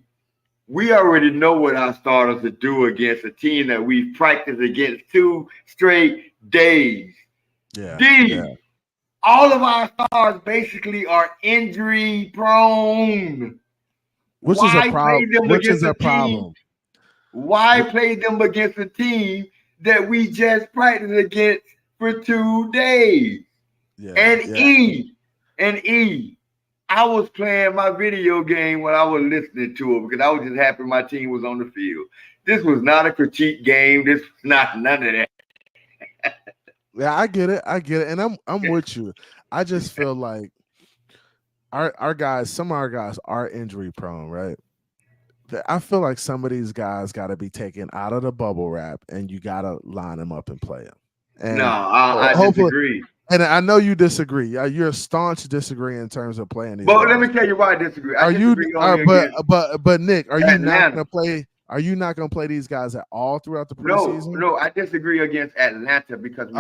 L: we already know what our starters will do against a team that we've practiced against 2 straight days. D, all of our stars basically are injury prone.
B: Which is a problem.
L: Why play them against a team that we just practiced against for 2 days? E, I was playing my video game when I was listening to it because I was just happy my team was on the field. This was not a critique game. This was not none of that.
B: Yeah, I get it. And I'm with you. I just feel like our guys, some of our guys are injury prone, right? I feel like some of these guys got to be taken out of the bubble wrap and you got to line them up and play them. And
L: no, I disagree.
B: And I know you disagree. You're a staunch disagree in terms of playing these.
L: But let me tell you why I disagree.
B: But Nick, are you not going to play? Are you not going to play these guys at all throughout the preseason?
L: No, I disagree against Atlanta because we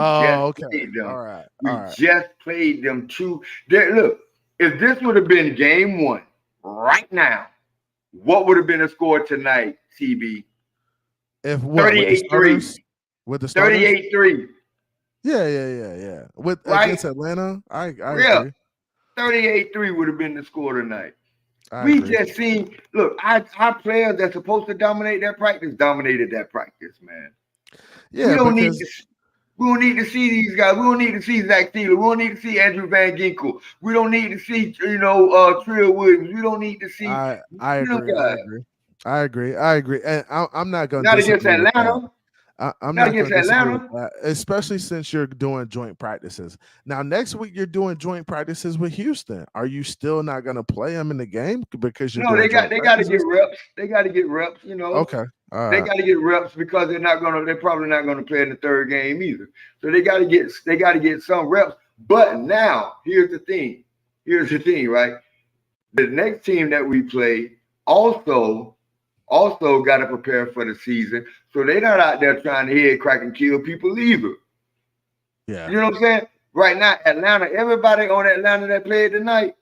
L: played them.
B: All right.
L: We just played them two. Look, if this would have been game one right now, what would have been a score tonight, CB?
B: If what?
L: 38-3.
B: With the starters?
L: 38-3.
B: Yeah. Against Atlanta, I agree.
L: 38-3 would have been the score tonight. Just seen, look, our players that's supposed to dominate that practice dominated that practice, man.
B: Yeah,
L: we don't need to see these guys. We don't need to see Zach Steeler. We don't need to see Andrew Van Ginkel. We don't need to see, Trill Williams. We don't need to see.
B: I agree. And I'm not going to.
L: Not against Atlanta.
B: I'm not against Atlanta, especially since you're doing joint practices. Now, next week you're doing joint practices with Houston. Are you still not going to play them in the game because you're?
L: No, they got to get reps. They got to get reps.
B: Okay.
L: They got to get reps because they're probably not going to play in the third game either. So they got to get some reps. But now here's the thing. Right? The next team that we play also got to prepare for the season. So they're not out there trying to head crack and kill people either.
B: Yeah.
L: You know what I'm saying? Right now, Atlanta, everybody on Atlanta that played tonight,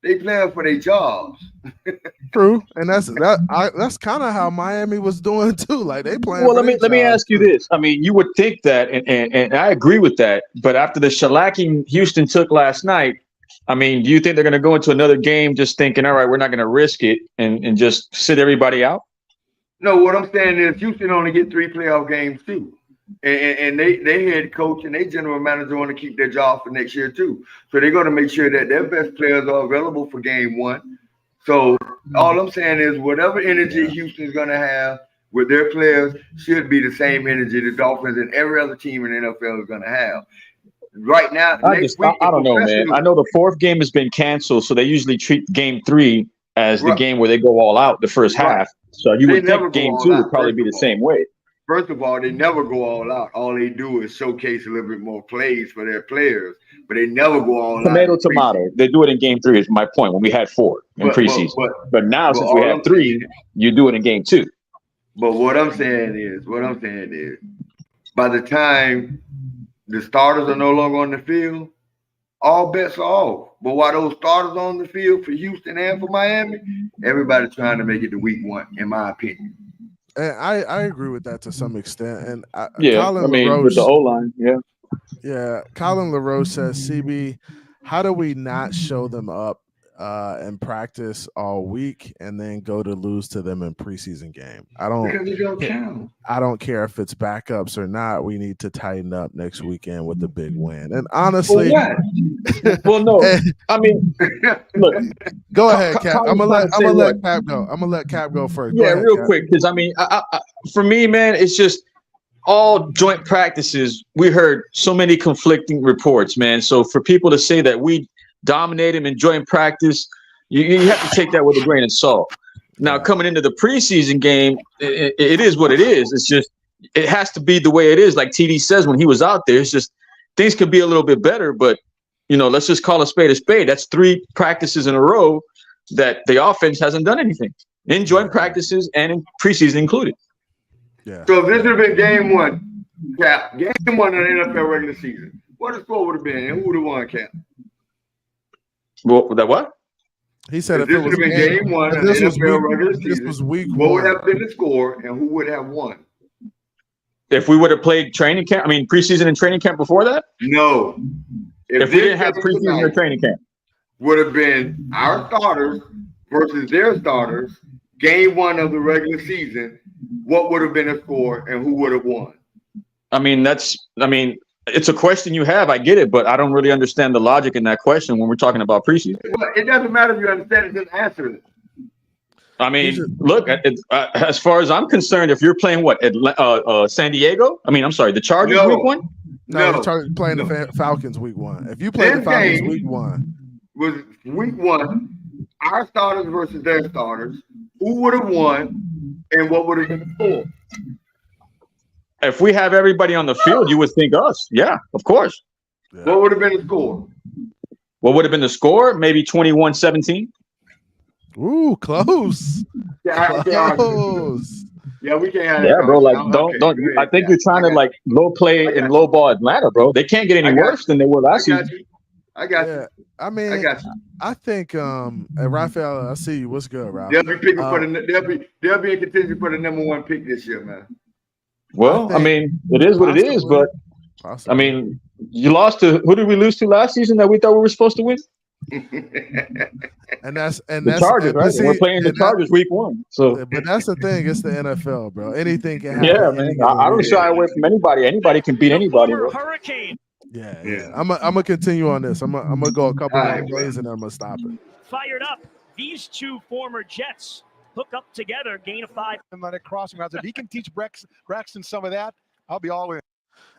L: they playing for their jobs.
B: True. And that's kind of how Miami was doing too. Like they playing.
G: Well, let me ask you this. I mean, you would think that, and I agree with that, but after the shellacking Houston took last night, I mean, do you think they're going to go into another game just thinking, all right, we're not going to risk it and just sit everybody out?
L: No, what I'm saying is Houston only get 3 playoff games too. And they head coach and they general manager want to keep their job for next year too. So they're going to make sure that their best players are available for game one. So all I'm saying is whatever energy Houston's going to have with their players should be the same energy the Dolphins and every other team in the NFL is going to have. Right now,
G: I don't know, man. I know the 4th game has been canceled, so they usually treat game 3 as the game where they go all out the first half. So you would think game 2 would probably be the same way.
L: First of all, they never go all out. All they do is showcase a little bit more plays for their players, but they never go all out.
G: Tomato. They do it in game 3 is my point when we had 4 in preseason. But now since we have 3, you do it in game 2.
L: But what I'm saying is, by the time the starters are no longer on the field, all bets are off. But while those starters are on the field for Houston and for Miami, everybody's trying to make it to week 1, in my opinion.
B: And I agree with that to some extent. And
G: Colin LaRoche, with the O-line,
B: Colin LaRoche says, CB, how do we not show them up and practice all week and then go to lose to them in preseason game? I don't care if it's backups or not. We need to tighten up next weekend with the big win. And honestly,
G: well, no, I mean, look,
B: go ahead, Cap. I'm gonna let Cap go. I'm gonna let Cap go first.
G: Yeah, real quick, because I mean, I, for me, man, it's just all joint practices. We heard so many conflicting reports, man. So for people to say that we dominate him in joint practice, you have to take that with a grain of salt. Now, coming into the preseason game, it is what it is. It's just, it has to be the way it is. Like TD says when he was out there, it's just things could be a little bit better, but let's just call a spade a spade. That's 3 practices in a row that the offense hasn't done anything in joint practices and in preseason included.
B: Yeah.
L: So if this would have been game 1, Cap, game 1 of the NFL regular season, what the score would have been and who would have won, Cap?
G: Well, that what?
B: He said
L: if this would have been game 1 of the NFL regular season,
B: this was week 1.
L: What would have been the score and who would have won?
G: If we would have played preseason and training camp before that?
L: No.
G: If we didn't have preseason or training camp.
L: Would have been our starters versus their starters, game 1 of the regular season, what would have been the score and who would have won?
G: It's a question you have. I get it, but I don't really understand the logic in that question when we're talking about preseason.
L: Well, it doesn't matter if you understand it, just answer it.
G: I mean, look, as far as I'm concerned, if you're playing San Diego? The Chargers week 1?
B: No, the playing the Falcons week 1. If you play the Falcons week 1.
L: Was week 1, our starters versus their starters, who would have won and what would have been the score?
G: If we have everybody on the field, you would think us. Yeah, of course.
L: Yeah. What would have been the score?
G: What would have been the score? Maybe 21-17.
B: Ooh, close.
L: Yeah,
B: close.
L: Yeah, we can't have that
G: Yeah, bro. Like,
L: conversation.
G: don't.
L: Okay, go
G: I
L: ahead,
G: think
L: Cap.
G: you're trying to like low play and low ball Atlanta, bro. They can't get any worse than they were last season.
L: I got
B: Yeah,
L: you.
B: I mean,
L: got you.
B: I think Raphael, I see you. What's good, Ralph?
L: They'll be picking for they'll be in contention for the #1 pick this year, man.
G: Well, I mean, it is what it is, but I mean, you lost to who did we lose to last season that we thought we were supposed to win?
B: And that's
G: the Chargers, right?
B: see,
G: We're playing the Chargers week 1. So,
B: but that's the thing. It's the NFL, bro. Anything can happen.
G: yeah, man. I don't shy away from anybody. Anybody can beat anybody. Bro.
I: Hurricane.
B: Yeah. I'm gonna continue on this. I'm gonna go a couple more plays and then I'm gonna stop it.
I: Fired up. These two former Jets hook up together, gain of 5.
J: And let it crossing routes. If he can teach Braxton some of that, I'll be all in.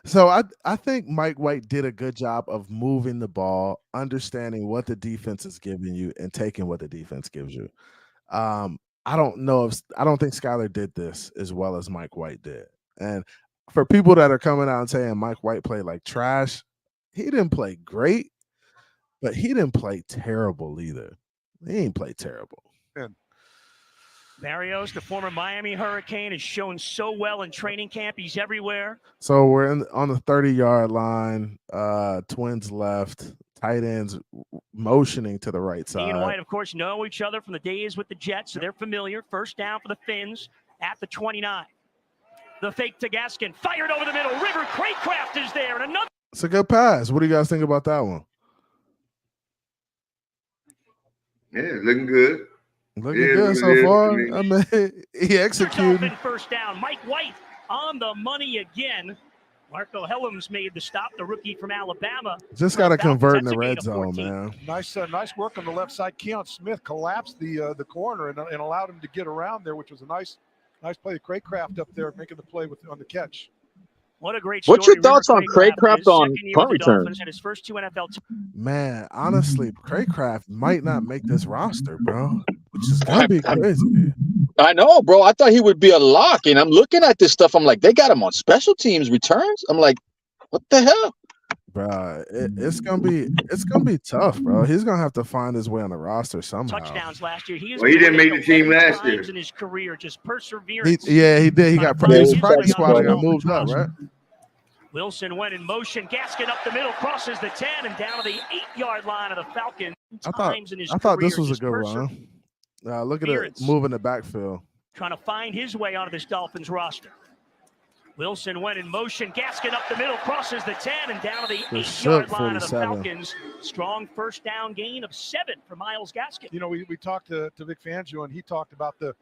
B: So I think Mike White did a good job of moving the ball, understanding what the defense is giving you, and taking what the defense gives you. I don't think Skylar did this as well as Mike White did. And for people that are coming out and saying Mike White played like trash, he didn't play great, but he didn't play terrible either. He ain't played terrible.
I: Barrios, the former Miami Hurricane, has shown so well in training camp. He's everywhere.
B: So we're on the 30-yard line. Twins left. Tight ends motioning to the right side.
I: He and White, of course, know each other from the days with the Jets, so they're familiar. First down for the Finns at the 29. The fake to Gaskin, fired over the middle. River Craycraft is there, and another.
B: It's a good pass. What do you guys think about that one?
L: Yeah, looking good.
B: Looking good so far. I mean, he executed.
I: First down. Mike White on the money again. Marco Helms made the stop, the rookie from Alabama.
B: Just got to convert in the red zone, man.
J: Nice work on the left side. Keon Smith collapsed the corner and allowed him to get around there, which was a nice play. Craycraft up there making the play on the catch.
I: What a great story.
G: What's your thoughts on Craycraft on punt return?
I: His first 2 NFL
B: Man, honestly, Craycraft might not make this roster, bro. Which is gonna be crazy.
G: I know, bro. I thought he would be a lock, and I'm looking at this stuff. I'm like, they got him on special teams returns. I'm like, what the hell,
B: bro? It's gonna be tough, bro. He's gonna have to find his way on the roster somehow.
I: Touchdowns last year. He
L: didn't make the team last year.
I: In his career, just perseverance.
B: He did. He got practice squad. He got moved up, right?
I: Wilson went in motion. Gaskin up the middle, crosses the 10 and down to the 8-yard line of the Falcons.
B: I thought this was a good run. Look at it moving the backfield.
I: Trying to find his way onto this Dolphins roster. Wilson went in motion. Gaskin up the middle, crosses the 10 and down to the 8-yard line of the Falcons. Strong first down gain of 7 for Myles Gaskin.
J: You know, we talked to Vic Fangio, and he talked about the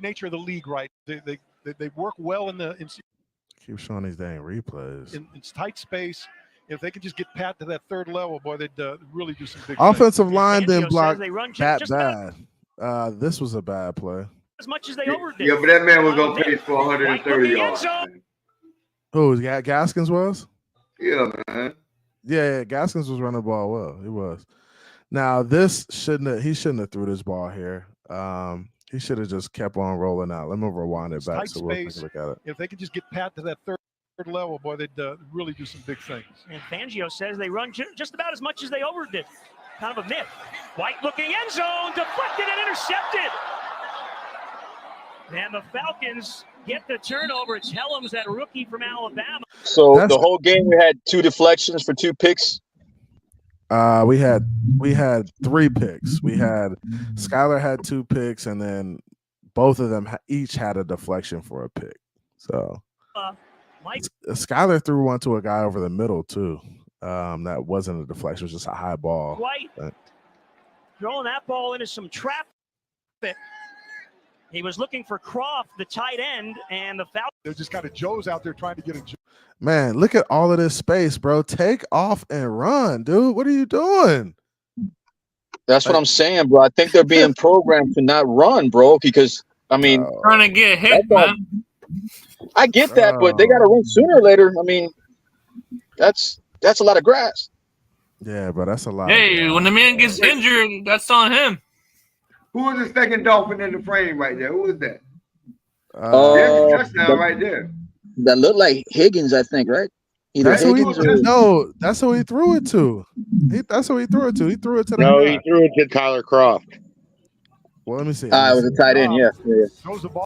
J: nature of the league, right? They work well in
B: keep showing these dang replays.
J: In tight space. If they could just get Pat to that third level, boy, they'd really do some big
B: offensive
J: things.
B: line didn't block that bad. This was a bad play.
I: As much as they overdid.
L: Yeah, but that man was on pace for 130 yards.
B: Who Gaskins was?
L: Yeah, man.
B: Yeah, Gaskins was running the ball well. He was. Now this he shouldn't have threw this ball here. He should have just kept on rolling out. Let me rewind it back so we'll take a look at it.
J: If they could just get Pat to that third level, boy, they'd really do some big things.
I: And Fangio says they run just about as much as they overdid. Kind of a myth. White looking end zone, deflected and intercepted. And the Falcons get the turnover. It's Helms, that rookie from Alabama.
G: So the whole game we had 2 deflections for 2 picks.
B: We had 3 picks. We had Skylar had 2 picks, and then both of them each had a deflection for a pick. So Skylar threw one to a guy over the middle too. That wasn't a deflection; it was just a high ball.
I: White throwing that ball into some traffic. He was looking for Croft, the tight end, and the Falcons.
J: They're just kind of Joe's out there trying to get a.
B: Man, look at all of this space, bro. Take off and run, dude. What are you doing?
G: That's what I'm saying, bro. I think they're being programmed to not run, bro, because, I mean.
H: Trying to get hit, man.
G: I get that, but they got to run sooner or later. I mean, that's a lot of grass.
B: Yeah, but that's a lot.
H: Hey, when the man gets injured, that's on him.
L: Who is the second Dolphin in the frame right there? Who is that? There's a touchdown right there.
G: That looked like Higgins, I think, right?
B: That's who he threw it to. That's who he threw it to. He threw it to
M: he threw it to Tyler Croft.
B: Well, let me see.
M: It was a tight end. Yeah.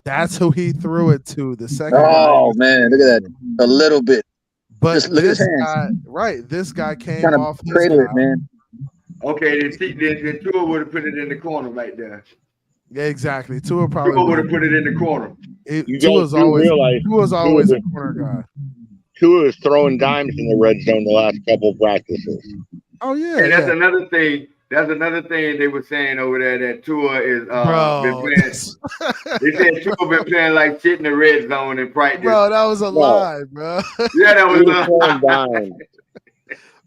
B: That's who he threw it to. The second guy.
M: Oh man, look at that. A little bit.
B: But
M: just look at his
B: this
M: hands.
B: guy, right? This guy came
M: Trying to
B: off his
M: cradle
B: guy.
M: it, man.
L: Okay, then Tua would have put it in the corner right there.
B: Yeah, exactly. Tua probably
L: Tua would have put it in the corner.
B: Tua's always a corner guy.
N: Tua is throwing dimes in the red zone the last couple of practices.
B: Oh yeah,
L: and that's another thing. That's another thing they were saying over there that Tua is been playing. They said Tua been playing like shit in the red zone in practice.
B: Bro, that was a lie, bro.
L: Yeah, that was a lie.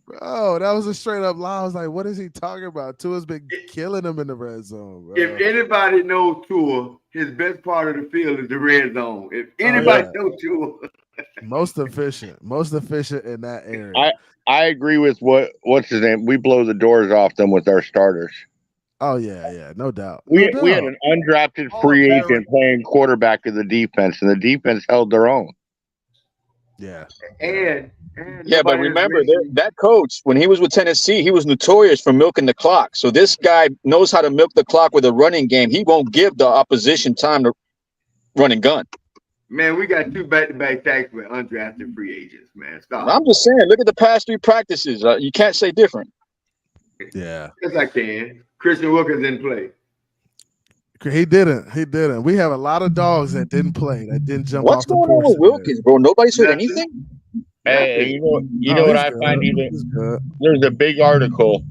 B: Bro, that was a straight up lie. I was like, what is he talking about? Tua's been killing him in the red zone, bro.
L: If anybody knows Tua, his best part of the field is the red zone. If anybody knows Tua.
B: Most efficient in that area.
N: I agree with what's his name. We blow the doors off them with our starters.
B: Oh yeah, no doubt.
N: We had an undrafted free agent playing quarterback of the defense, and the defense held their own.
B: Yeah.
L: And
G: but remember that coach, when he was with Tennessee, he was notorious for milking the clock. So this guy knows how to milk the clock with a running game. He won't give the opposition time to run and gun.
L: Man, we got 2 back-to-back sacks with undrafted free agents, man. Stop.
G: I'm just saying, look at the past 3 practices. You can't say different.
B: Yeah.
L: Yes, I can. Christian Wilkins didn't play.
B: He didn't. We have a lot of dogs that didn't play, that didn't jump
G: What's
B: off the
G: going
B: porch.
G: on with Wilkins, bro? Nobody's heard anything?
N: Hey, you know what I find even? There's a big article.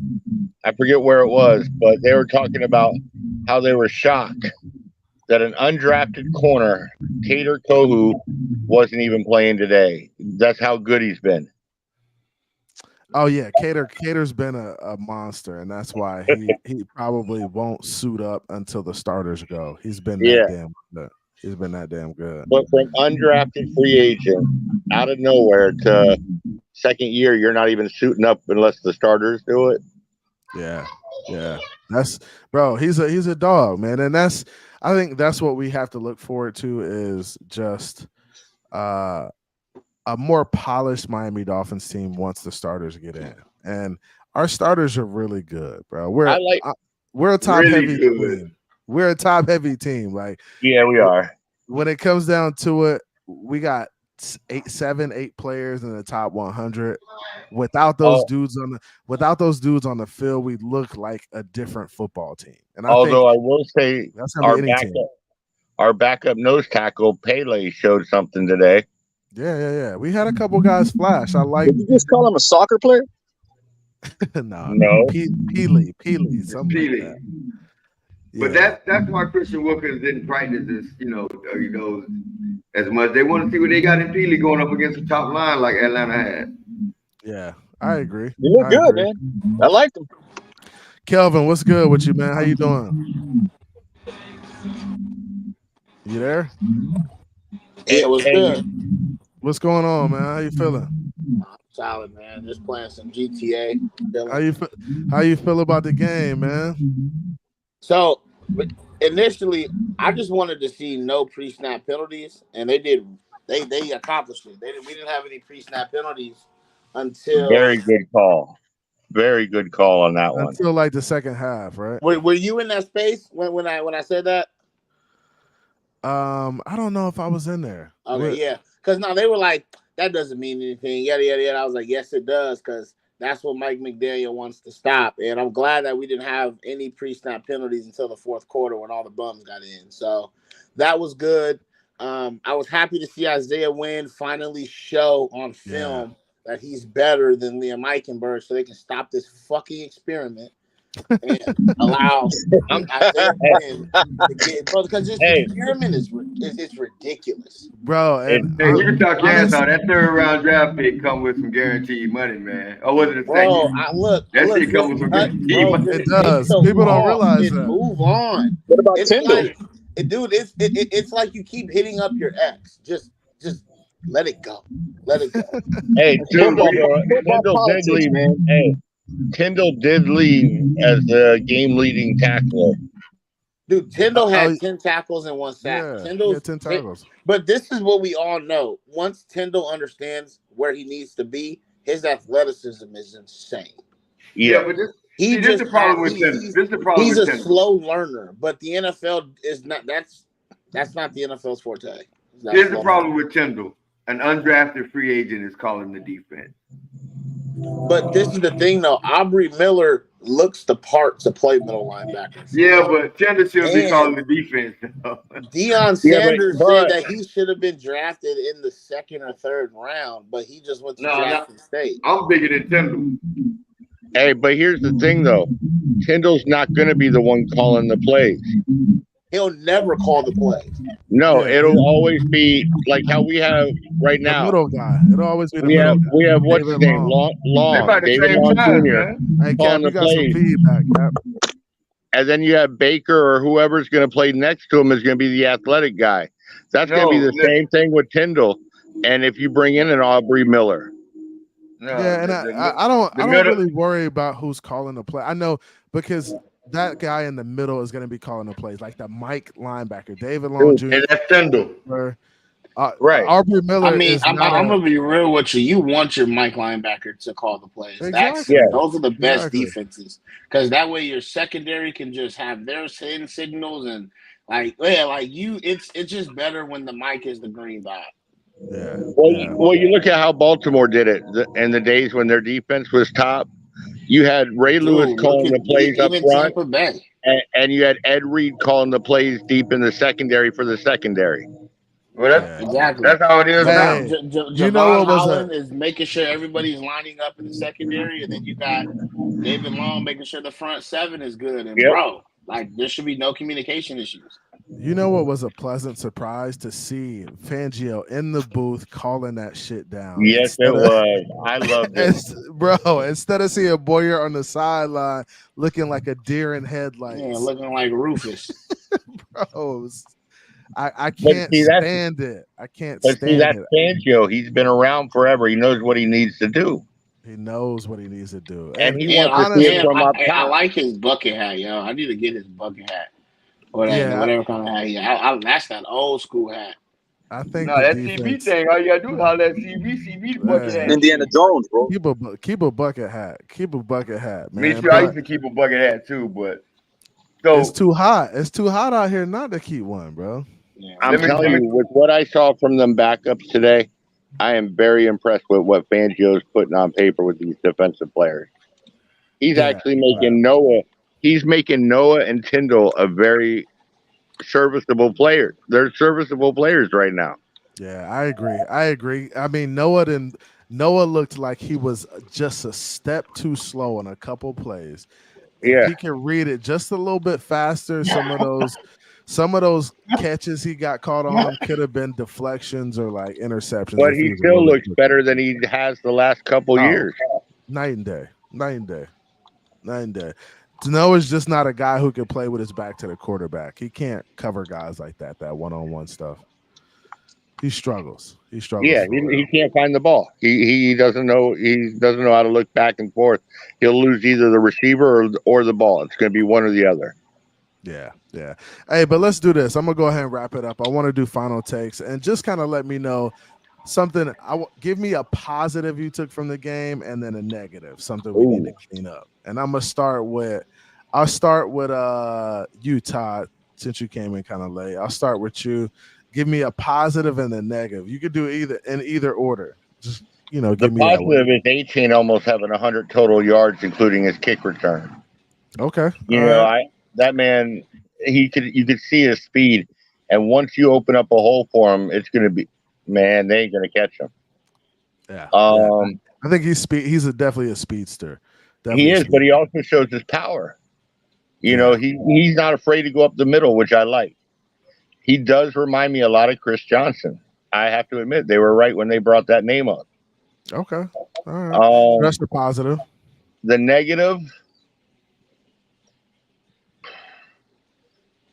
N: I forget where it was, but they were talking about how they were shocked that an undrafted corner, Cater Kohu, wasn't even playing today. That's how good he's been.
B: Oh yeah, Cater's been a monster, and that's why he probably won't suit up until the starters go. He's been that damn good. He's been that damn good.
N: But from undrafted free agent out of nowhere to second year, you're not even suiting up unless the starters do it.
B: Yeah. That's bro. He's a dog, man, and I think that's what we have to look forward to is just a more polished Miami Dolphins team once the starters get in, and our starters are really good, bro. We're a top heavy team. We're a top heavy team. Like,
N: yeah, we are.
B: When it comes down to it, we got 8 players in the top 100. Without those dudes on the field, we look like a different football team. And
N: I will say, our backup nose tackle Pele showed something today.
B: Yeah. We had a couple guys flash.
G: Did you just call him a soccer player?
B: No. Peely, something like that.
L: But that's why Christian Wilkins didn't practice this, as much. They want to see what they got in Peely going up against the top line like Atlanta had.
B: Yeah, I agree.
G: You look good, man. I like them.
B: Kelvin, what's good with you, man? How you doing? You there?
O: Yeah, what's good?
B: What's going on, man? How you feeling?
O: Solid, man. Just playing some GTA.
B: How you feel about the game, man?
O: So initially, I just wanted to see no pre-snap penalties, and they did. They accomplished it. We didn't have any pre-snap penalties until.
N: Very good call. Very good call on that one.
B: Until like the second half, right?
O: Were you in that space when I said that?
B: I don't know if I was in there.
O: Okay, yeah, because now they were like, that doesn't mean anything. Yada yada yada. I was like, yes, it does, because that's what Mike McDaniel wants to stop. And I'm glad that we didn't have any pre-snap penalties until the fourth quarter when all the bums got in. So that was good. I was happy to see Isaiah Wynn finally show on film that he's better than Liam Eichenberg, so they can stop this fucking experiment and allow Isaiah Wynn to get, because this experiment is ridiculous.
B: Bro, and
L: you can talk your ass out. That 3rd round draft pick come with some guaranteed money, man. Or was it a second? That shit come with some guaranteed money.
B: It does. People don't realize that.
O: Move on.
G: What about Tyndall?
O: It's like you keep hitting up your ex. Just let it go. Let it go.
N: Hey, Tyndall did lead as the game leading tackler.
O: Dude, Tyndall had 10 tackles and 1 sack.
B: Yeah, 10 tackles.
O: But this is what we all know. Once Tyndall understands where he needs to be, his athleticism is insane.
L: Yeah, but
O: He
L: this is the problem with Tyndall. This is the problem
O: he's
L: with
O: a
L: Tyndall.
O: slow learner, but the NFL is not. That's not the NFL's forte.
L: Here's the problem with Tyndall. An undrafted free agent is calling the defense.
O: But this is the thing, though. Aubrey Miller looks the part to play middle linebacker.
L: Yeah, but Tyndall should be calling the defense.
O: Deion Sanders said that he should have been drafted in the second or third round, but he just went to Jackson State.
L: I'm bigger than Tyndall.
N: Hey, but here's the thing, though. Tyndall's not going to be the one calling the plays.
O: He'll never call the plays.
N: No, it'll always be like how we have right now.
B: The middle guy. It'll always be the
N: We
B: middle
N: have
B: guy.
N: we have what's his
B: David
N: name? Long, David
L: same
N: Long
L: time,
N: Jr.
B: Hey, Cap,
N: calling
B: you
N: the
B: got some
N: plays.
B: feedback, Cap.
N: And then you have Baker or whoever's going to play next to him is going to be the athletic guy. That's going to be the same thing with Tyndall. And if you bring in an Aubrey Miller.
B: Yeah, and I don't really worry about who's calling the play. I know because that guy in the middle is going to be calling the plays, like the Mike linebacker, David Long Jr.
L: And that's Tyndall.
N: Right.
B: Aubrey Miller.
O: I mean,
B: is
O: I'm gonna be real with you. You want your Mike linebacker to call the plays.
B: Exactly.
O: Those are the best
B: Exactly.
O: defenses because that way your secondary can just have their send signals and it's just better when the Mike is the green dot.
B: Yeah.
N: Well, you look at how Baltimore did it in the days when their defense was top. You had Ray Lewis calling the plays up front,
O: Tampa Bay.
N: and you had Ed Reed calling the plays deep in the secondary for the secondary.
L: Well,
O: Exactly.
L: that's how it is now.
O: Javon Holland is making sure everybody's lining up in the secondary, and then you got David Long making sure the front seven is good. And bro, there should be no communication issues.
B: You know what was a pleasant surprise to see Fangio in the booth calling that shit down.
N: Yes, it was. I loved it.
B: Bro, instead of seeing Boyer on the sideline looking like a deer in headlights.
O: Yeah, looking like Rufus.
B: Bro, I can't stand it. I can't stand
N: see, that's
B: it.
N: Fangio. He's been around forever. He knows what he needs to do.
B: He knows what he needs to do.
N: And he wants to see it from up
O: I
N: top.
O: like his bucket hat, yo. I need to get his bucket hat. Whatever kind of hat he has. That's that old school hat.
B: I think
L: that CB thing, all you gotta do is holler at CB bucket hat.
M: Indiana Jones, bro.
B: Keep a bucket hat. Keep a bucket hat, man.
L: Me too. I used to keep a bucket hat too, but
B: it's too hot. It's too hot out here not to keep one, bro.
O: Yeah.
N: I'm telling you, with what I saw from them backups today, I am very impressed with what Fangio's putting on paper with these defensive players. He's actually making Noah. He's making Noah and Tyndall a very serviceable player. They're serviceable players right now.
B: Yeah, I agree. I mean, Noah looked like he was just a step too slow on a couple plays. If he can read it just a little bit faster, some of those catches he got caught on could have been deflections or like interceptions.
N: But he still looks better than he has the last couple years.
B: Night and day. Noah's just not a guy who can play with his back to the quarterback. He can't cover guys like that one-on-one stuff. He struggles.
N: Yeah, he can't find the ball. He doesn't know. He doesn't know how to look back and forth. He'll lose either the receiver or the ball. It's going to be one or the other.
B: Yeah. Hey, but let's do this. I'm gonna go ahead and wrap it up. I want to do final takes and just kind of let me know something. Give me a positive you took from the game and then a negative, something we need to clean up. And I'll start with you, Todd, since you came in kind of late. I'll start with you. Give me a positive and a negative. You could do either order. Just give me
N: the positive is 18 almost having 100 total yards, including his kick return.
B: Okay.
N: That man, you could see his speed, and once you open up a hole for him, it's going to be, man, they ain't going to catch him.
B: Yeah. I think he's definitely a speedster.
N: He is, but he also shows his power. He's not afraid to go up the middle, which I like. He does remind me a lot of Chris Johnson. I have to admit, they were right when they brought that name up.
B: Okay. All right. That's the positive.
N: The negative,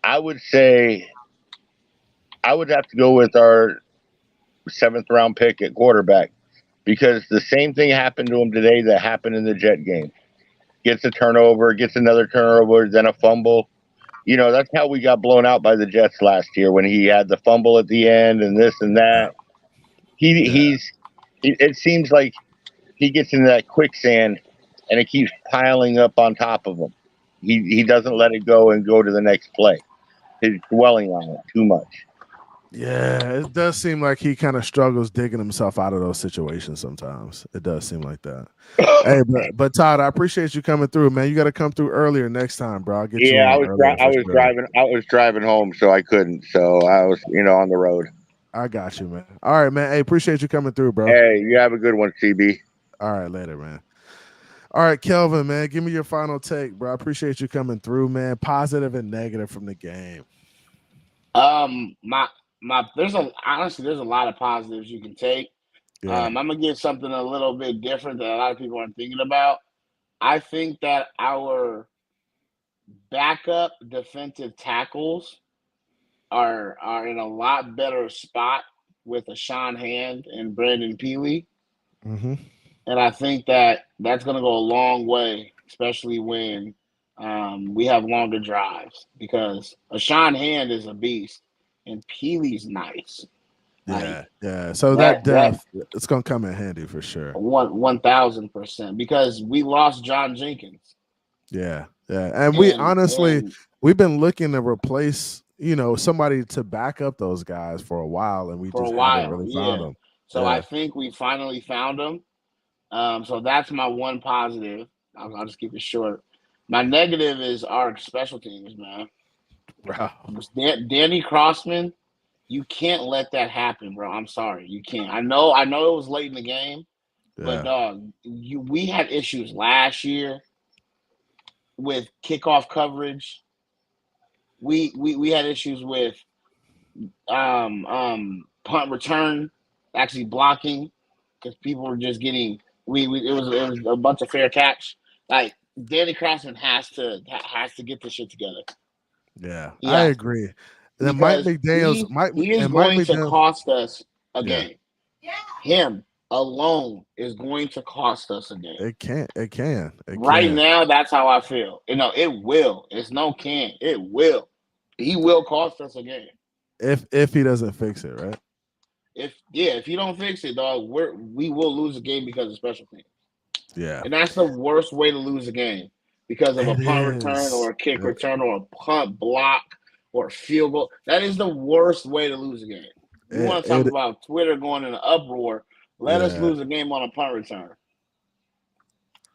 N: I would say I would have to go with our 7th round pick at quarterback because the same thing happened to him today that happened in the Jet game. Gets a turnover, gets another turnover, then a fumble. That's how we got blown out by the Jets last year when he had the fumble at the end and this and that. It seems like he gets into that quicksand and it keeps piling up on top of him. He doesn't let it go and go to the next play. He's dwelling on it too much.
B: Yeah, it does seem like he kind of struggles digging himself out of those situations sometimes. It does seem like that. Hey, but Todd, I appreciate you coming through, man. You got to come through earlier next time, bro. I'll get you on earlier.
N: I was driving home, so I couldn't. So I was, on the road.
B: I got you, man. All right, man. Hey, appreciate you coming through, bro.
N: Hey, you have a good one, CB.
B: All right, later, man. All right, Kelvin, man, give me your final take, bro. I appreciate you coming through, man. Positive and negative from the game.
O: There's a lot of positives you can take.
B: Yeah.
O: I'm gonna give something a little bit different that a lot of people aren't thinking about. I think that our backup defensive tackles are in a lot better spot with a Sean Hand and Brandon Peely.
B: Mm-hmm.
O: And I think that that's going to go a long way, especially when we have longer drives, because a Sean Hand is a beast and Peely's nice.
B: Yeah. So that depth, it's going to come in handy for sure.
O: 1,000%, because we lost John Jenkins.
B: Yeah. And we've been looking to replace, somebody to back up those guys for a while, and we just haven't really found them.
O: So I think we finally found them. So that's my one positive. I'll just keep it short. My negative is our special teams, man.
B: Bro.
O: Danny Crossman, you can't let that happen, bro. I'm sorry. You can't. I know it was late in the game, but dog, we had issues last year with kickoff coverage. We had issues with punt return, actually blocking, because people were just getting it was a bunch of fair catch. Like, Danny Crossman has to get this shit together.
B: Yeah. I agree. And then Mike McDaniels,
O: he is going to cost us a game. Him alone is going to cost us a game.
B: It can.
O: Right now, that's how I feel. It will. It's no can. It will. He will cost us a game.
B: If he doesn't fix it, right?
O: If you don't fix it, dog, we will lose a game because of special teams.
B: Yeah.
O: And that's the worst way to lose a game, because of a punt return or a kick return or a punt block or a field goal. That is the worst way to lose a game. You want to talk about Twitter going in an uproar? Let us lose a game on a punt return.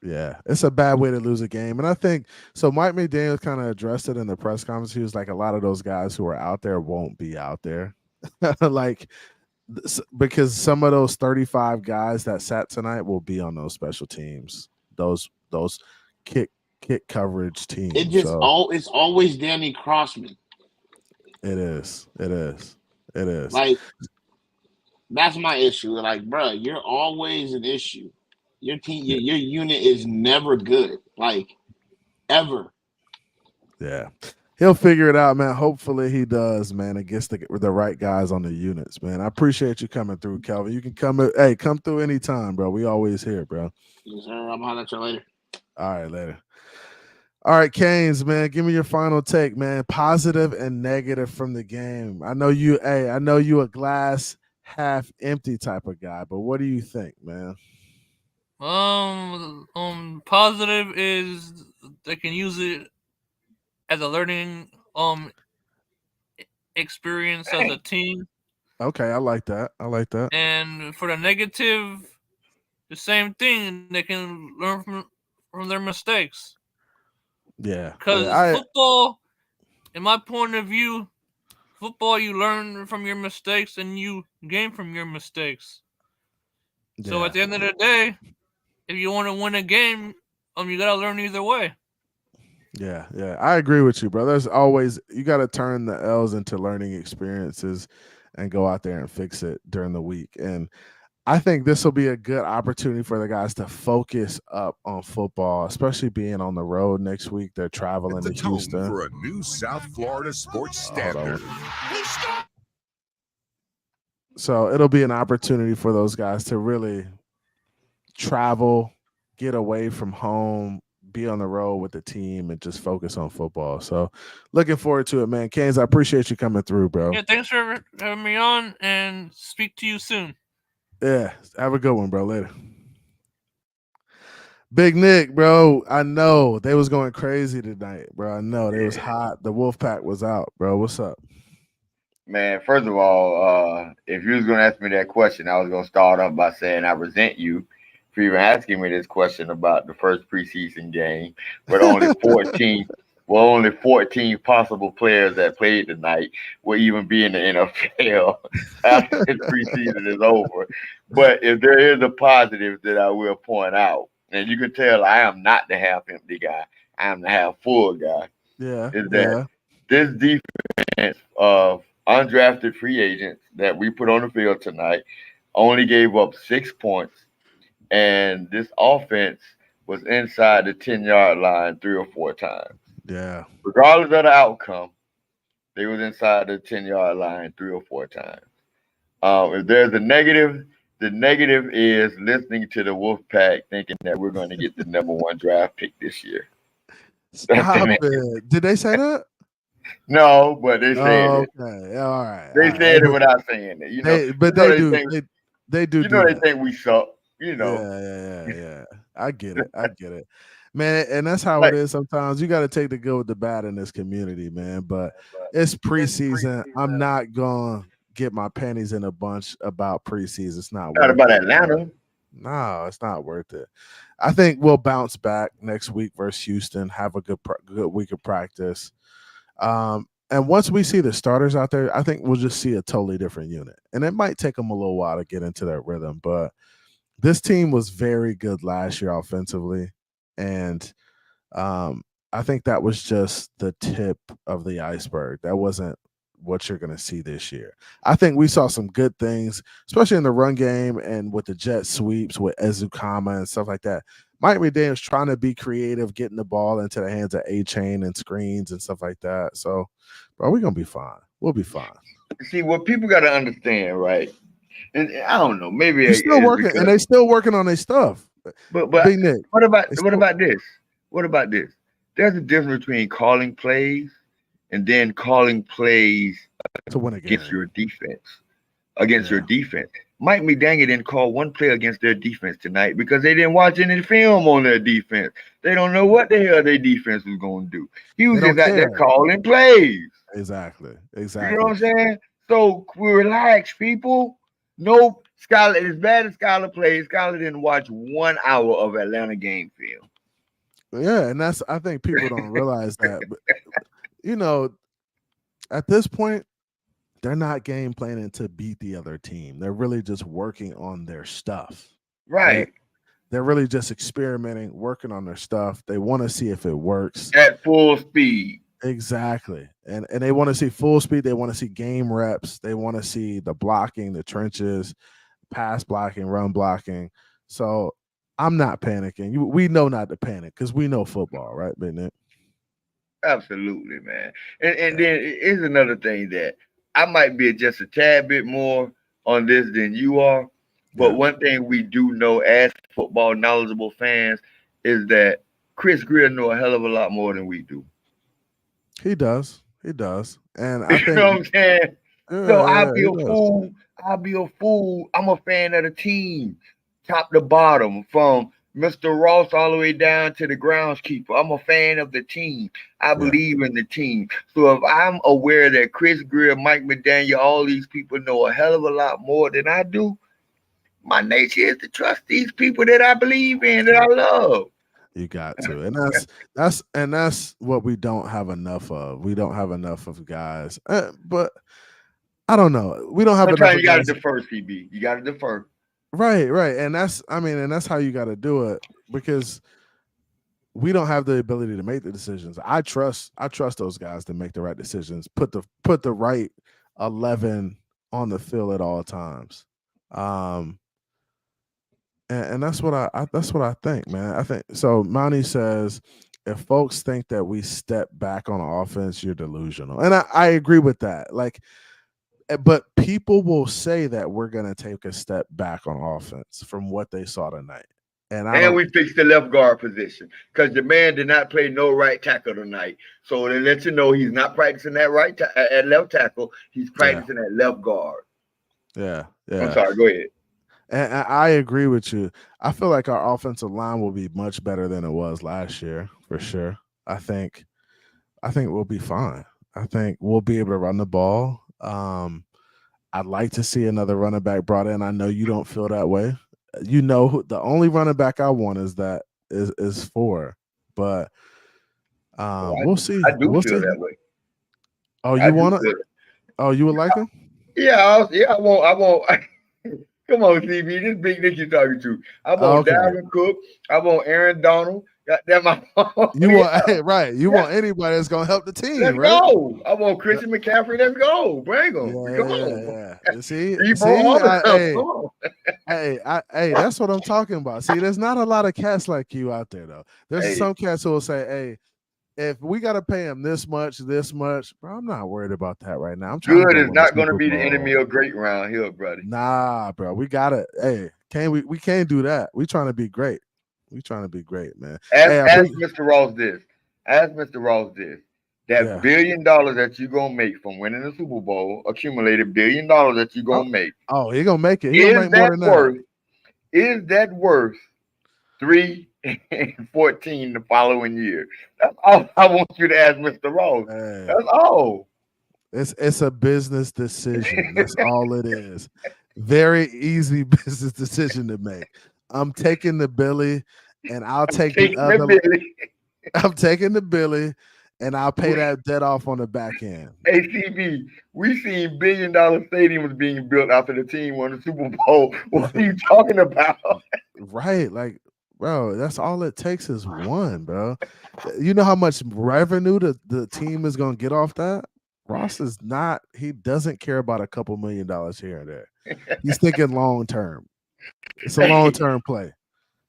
B: Yeah, it's a bad way to lose a game. And I think so. Mike McDaniels kind of addressed it in the press conference. He was like, a lot of those guys who are out there won't be out there. Because some of those 35 guys that sat tonight will be on those special teams, those kick coverage teams.
O: It's always Danny Crossman.
B: It is.
O: Like, that's my issue. Like, bro, you're always an issue. Your team, your unit is never good, like, ever.
B: Yeah. He'll figure it out, man. Hopefully he does, man. It gets the right guys on the units, man. I appreciate you coming through, Kelvin. You can come through anytime, bro. We always here, bro.
O: Yes, sir. I'm gonna at you later.
B: All right, later. All right, Canes, man. Give me your final take, man. Positive and negative from the game. I know you a glass half empty type of guy, but what do you think, man?
H: Positive is they can use it as a learning experience as a team.
B: Okay, I like that.
H: And for the negative, the same thing. They can learn from their mistakes.
B: Yeah.
H: Because football, in my point of view, football, you learn from your mistakes and you gain from your mistakes. Yeah. So at the end of the day, if you want to win a game, you gotta learn either way.
B: Yeah, I agree with you, bro. There's always, you got to turn the L's into learning experiences and go out there and fix it during the week. And I think this will be a good opportunity for the guys to focus up on football, especially being on the road next week. They're traveling to Houston
P: for a new South Florida sports standard.
B: So it'll be an opportunity for those guys to really travel, get away from home, be on the road with the team, and just focus on football. So looking forward to it, man. Canes, I appreciate you coming through, bro.
H: Yeah, thanks for having me on, and speak to you soon.
B: Yeah, have a good one, bro. Later. Big Nick, bro. I know they was going crazy tonight, bro. I know they was hot. The Wolfpack was out, bro. What's up?
L: Man, first of all, if you was gonna ask me that question, I was gonna start off by saying I resent you for even asking me this question about the first preseason game, but only 14 possible players that played tonight will even be in the NFL after this preseason is over. But if there is a positive that I will point out, and you can tell I am not the half empty guy, I am the half full guy,
B: Yeah.
L: is that this defense of undrafted free agents that we put on the field tonight only gave up 6 points, and this offense was inside the 10-yard line 3 or 4 times.
B: Yeah.
L: Regardless of the outcome, they was inside the 10-yard line 3 or 4 times. If there's a negative, the negative is listening to the Wolfpack thinking that we're going to get the number 1 draft pick this year.
B: Stop it. Did they say that?
L: No, but they said it.
B: Okay, all right.
L: They said it without saying it. You know,
B: But they do. They do.
L: You know, they
B: that.
L: think we suck. You know.
B: Yeah. I get it, man. And that's how it is sometimes. You got to take the good with the bad in this community, man. But it's preseason. I'm not gonna get my panties in a bunch about preseason. It's not worth
L: about
B: it.
L: Atlanta.
B: No, it's not worth it. I think we'll bounce back next week versus Houston. Have a good week of practice. And once we see the starters out there, I think we'll just see a totally different unit. And it might take them a little while to get into that rhythm, but this team was very good last year offensively. And I think that was just the tip of the iceberg. That wasn't what you're going to see this year. I think we saw some good things, especially in the run game and with the jet sweeps with Ezukama and stuff like that. Mike McDaniel's trying to be creative, getting the ball into the hands of A-Chain and screens and stuff like that. So, bro, we're going to be fine. We'll be fine.
L: See, what people got to understand, right? And I don't know, maybe
B: they're still working, and they still working on their stuff.
L: But
B: Big Nick,
L: what about this? What about this? There's a difference between calling plays and then calling plays
B: to win
L: against your defense. Your defense. Mike McDaniel didn't call one play against their defense tonight because they didn't watch any film on their defense. They don't know what the hell their defense was going to do. He was just out there calling plays.
B: Exactly.
L: You know what I'm saying? So we relax, people. No, Skyler, as bad as Skyler plays, Skyler didn't watch 1 hour of Atlanta game film.
B: Yeah, and I think people don't realize that. But, you know, at this point, they're not game planning to beat the other team. They're really just working on their stuff.
L: Right.
B: They're really just experimenting, working on their stuff. They want to see if it works.
L: At full speed.
B: Exactly. And they want to see full speed. They want to see game reps. They want to see the blocking, the trenches, pass blocking, run blocking. So I'm not panicking. We know not to panic because we know football, right, Big Nick?
L: Absolutely, man. And then here's another thing that I might be just a tad bit more on this than you are. But one thing we do know as football knowledgeable fans is that Chris Greer know a hell of a lot more than we do.
B: He does. And I think,
L: you know what I'm saying? So I'll be
B: a
L: fool. I'll be a fool. I'm a fan of the team, top to bottom, from Mr. Ross all the way down to the groundskeeper. I'm a fan of the team. I believe in the team. So if I'm aware that Chris Greer, Mike McDaniel, all these people know a hell of a lot more than I do, my nature is to trust these people that I believe in, that I love.
B: You got to, and that's what we don't have enough of. We don't have enough of guys, but I don't know. We don't have enough.
L: You got to defer, CB. You got to defer.
B: Right, and that's how you got to do it, because we don't have the ability to make the decisions. I trust those guys to make the right decisions. Put the right 11 on the field at all times. And that's what I think, man. I think so. Monty says, if folks think that we step back on offense, you're delusional. And I agree with that. But people will say that we're going to take a step back on offense from what they saw tonight. And
L: we fixed the left guard position because the man did not play no right tackle tonight. So they let you know he's not practicing that at left tackle. He's practicing at left guard.
B: Yeah.
L: I'm sorry. Go ahead.
B: And I agree with you. I feel like our offensive line will be much better than it was last year, for sure. I think we'll be fine. I think we'll be able to run the ball. I'd like to see another running back brought in. I know you don't feel that way. You know, the only running back I want is 4. But we'll see.
L: I do
B: We'll
L: feel
B: see.
L: that way.
B: Oh, you want to? Oh, you would like him?
L: Yeah, I won't. Come on, CB. This big Nick you're talking to. I want Dalvin Cook. I want Aaron Donald. You
B: want right. You want anybody that's gonna help the team.
L: Let's
B: right?
L: go. I want Christian McCaffrey. Let's go. Bring him. Come on.
B: Yeah. See, hey, that's what I'm talking about. See, there's not a lot of cats like you out there, though. There's some cats who will say, "Hey, if we got to pay him this much, bro, I'm not worried about that right now. I'm trying
L: good
B: to
L: is not going to be the enemy of great around here, buddy.
B: Nah, bro, we got to. Hey, we can't do that. We trying to be great. We trying to be great, man.
L: Ask Mr. Ross this. Ask Mr. Ross this. That $1 billion that you're gonna make from winning the Super Bowl, accumulated $1 billion that you're gonna make.
B: Oh, he gonna make it. He gonna make more than that.
L: Is that worth 3 and 14 the following year? That's all I want you to ask Mr. Ross.
B: Hey,
L: that's all.
B: It's a business decision. That's all it is. Very easy business decision to make. I'm taking the Billy, and I'll take the other. I'm taking the Billy, and I'll pay that debt off on the back end.
L: Hey, CB, we seen $1 billion stadiums being built after the team won the Super Bowl. What are you talking about?
B: Right, like, bro, that's all it takes is one, bro. You know how much revenue the team is gonna get off that? Ross is not. He doesn't care about a couple $1 million here and there. He's thinking long term. It's a long term play.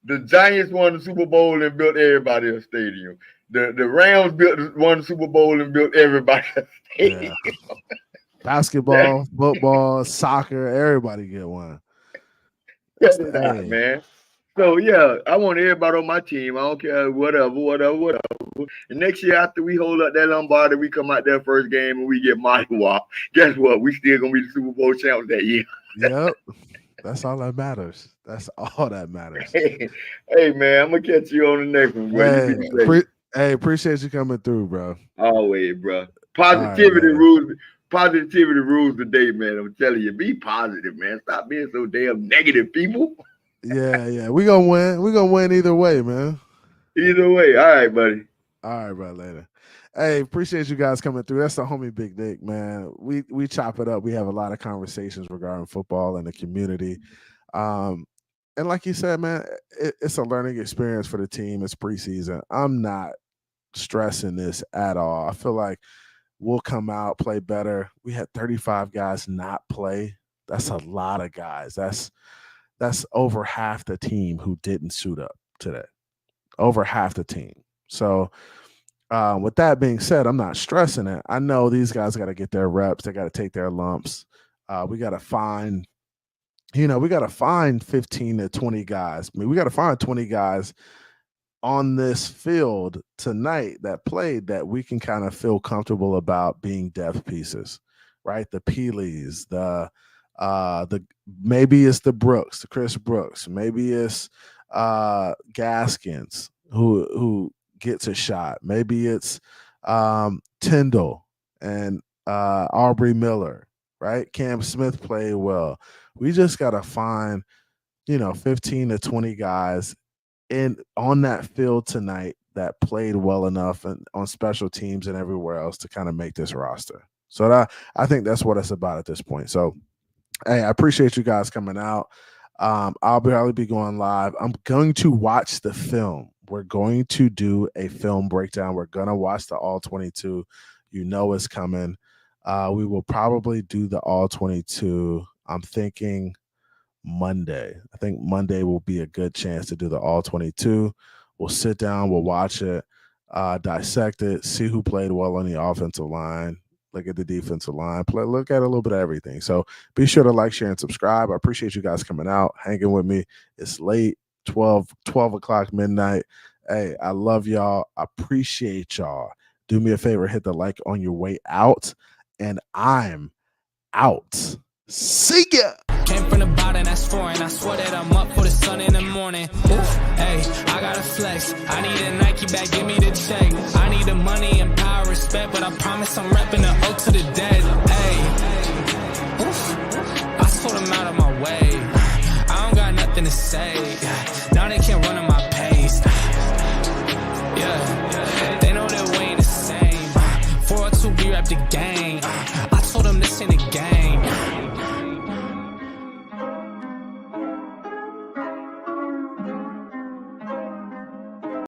L: The Giants won the Super Bowl and built everybody a stadium. The Rams won the Super Bowl and built everybody a stadium.
B: Yeah. Basketball, football, soccer, everybody get one.
L: Hey. Man. So yeah, I want everybody on my team. I don't care whatever. And next year after we hold up that Lombardi, we come out there first game and we get Mollywop. Guess what? We still gonna be the Super Bowl champs that year.
B: Yep. That's all that matters. That's all that matters.
L: Hey man, I'm gonna catch you on the next one, bro.
B: Hey, appreciate you coming through, bro.
L: Always, bro. Positivity rules. Positivity rules the day, man. I'm telling you, be positive, man. Stop being so damn negative, people.
B: Yeah. We gonna win. We gonna win either way, man.
L: Either way. All right, buddy.
B: All right, bro. Later. Hey, appreciate you guys coming through. That's the homie Big Nick, man. We chop it up. We have a lot of conversations regarding football and the community. And like you said, man, it's a learning experience for the team. It's preseason. I'm not stressing this at all. I feel like we'll come out, play better. We had 35 guys not play. That's a lot of guys. That's over half the team who didn't suit up today. Over half the team. So with that being said, I'm not stressing it. I know these guys got to get their reps. They got to take their lumps. We got to find, we got to find 15 to 20 guys. I mean, we got to find 20 guys on this field tonight that played that we can kind of feel comfortable about being depth pieces, right? The Peeleys, the maybe it's the Brooks, the Chris Brooks, maybe it's Gaskins who gets a shot. Maybe it's Tyndall and Aubrey Miller, right? Cam Smith played well. We just got to find, 15 to 20 guys on that field tonight that played well enough and on special teams and everywhere else to kind of make this roster. So I think that's what it's about at this point. So, hey, I appreciate you guys coming out. I'll probably be going live. I'm going to watch the film. We're going to do a film breakdown. We're going to watch the All 22. It's coming. We will probably do the All 22. I'm thinking Monday. I think Monday will be a good chance to do the All 22. We'll sit down. We'll watch it, dissect it, see who played well on the offensive line, look at the defensive line, look at a little bit of everything. So be sure to like, share, and subscribe. I appreciate you guys coming out, hanging with me. It's late, 12 o'clock midnight. Hey, I love y'all. I appreciate y'all. Do me a favor, hit the like on your way out, and I'm out. See ya.
A: Came from the bottom, that's foreign. I swear sun in the morning. Oof, hey, I gotta flex. I need a Nike bag, give me the check. I need the money and power, respect, but I promise I'm repping the O to the dead. Hey, oof, I sold them out of my way. I don't got nothing to say. Now they can't run at my pace. Yeah, they know that we ain't the same. 402, we rap the game. I told them this ain't a game.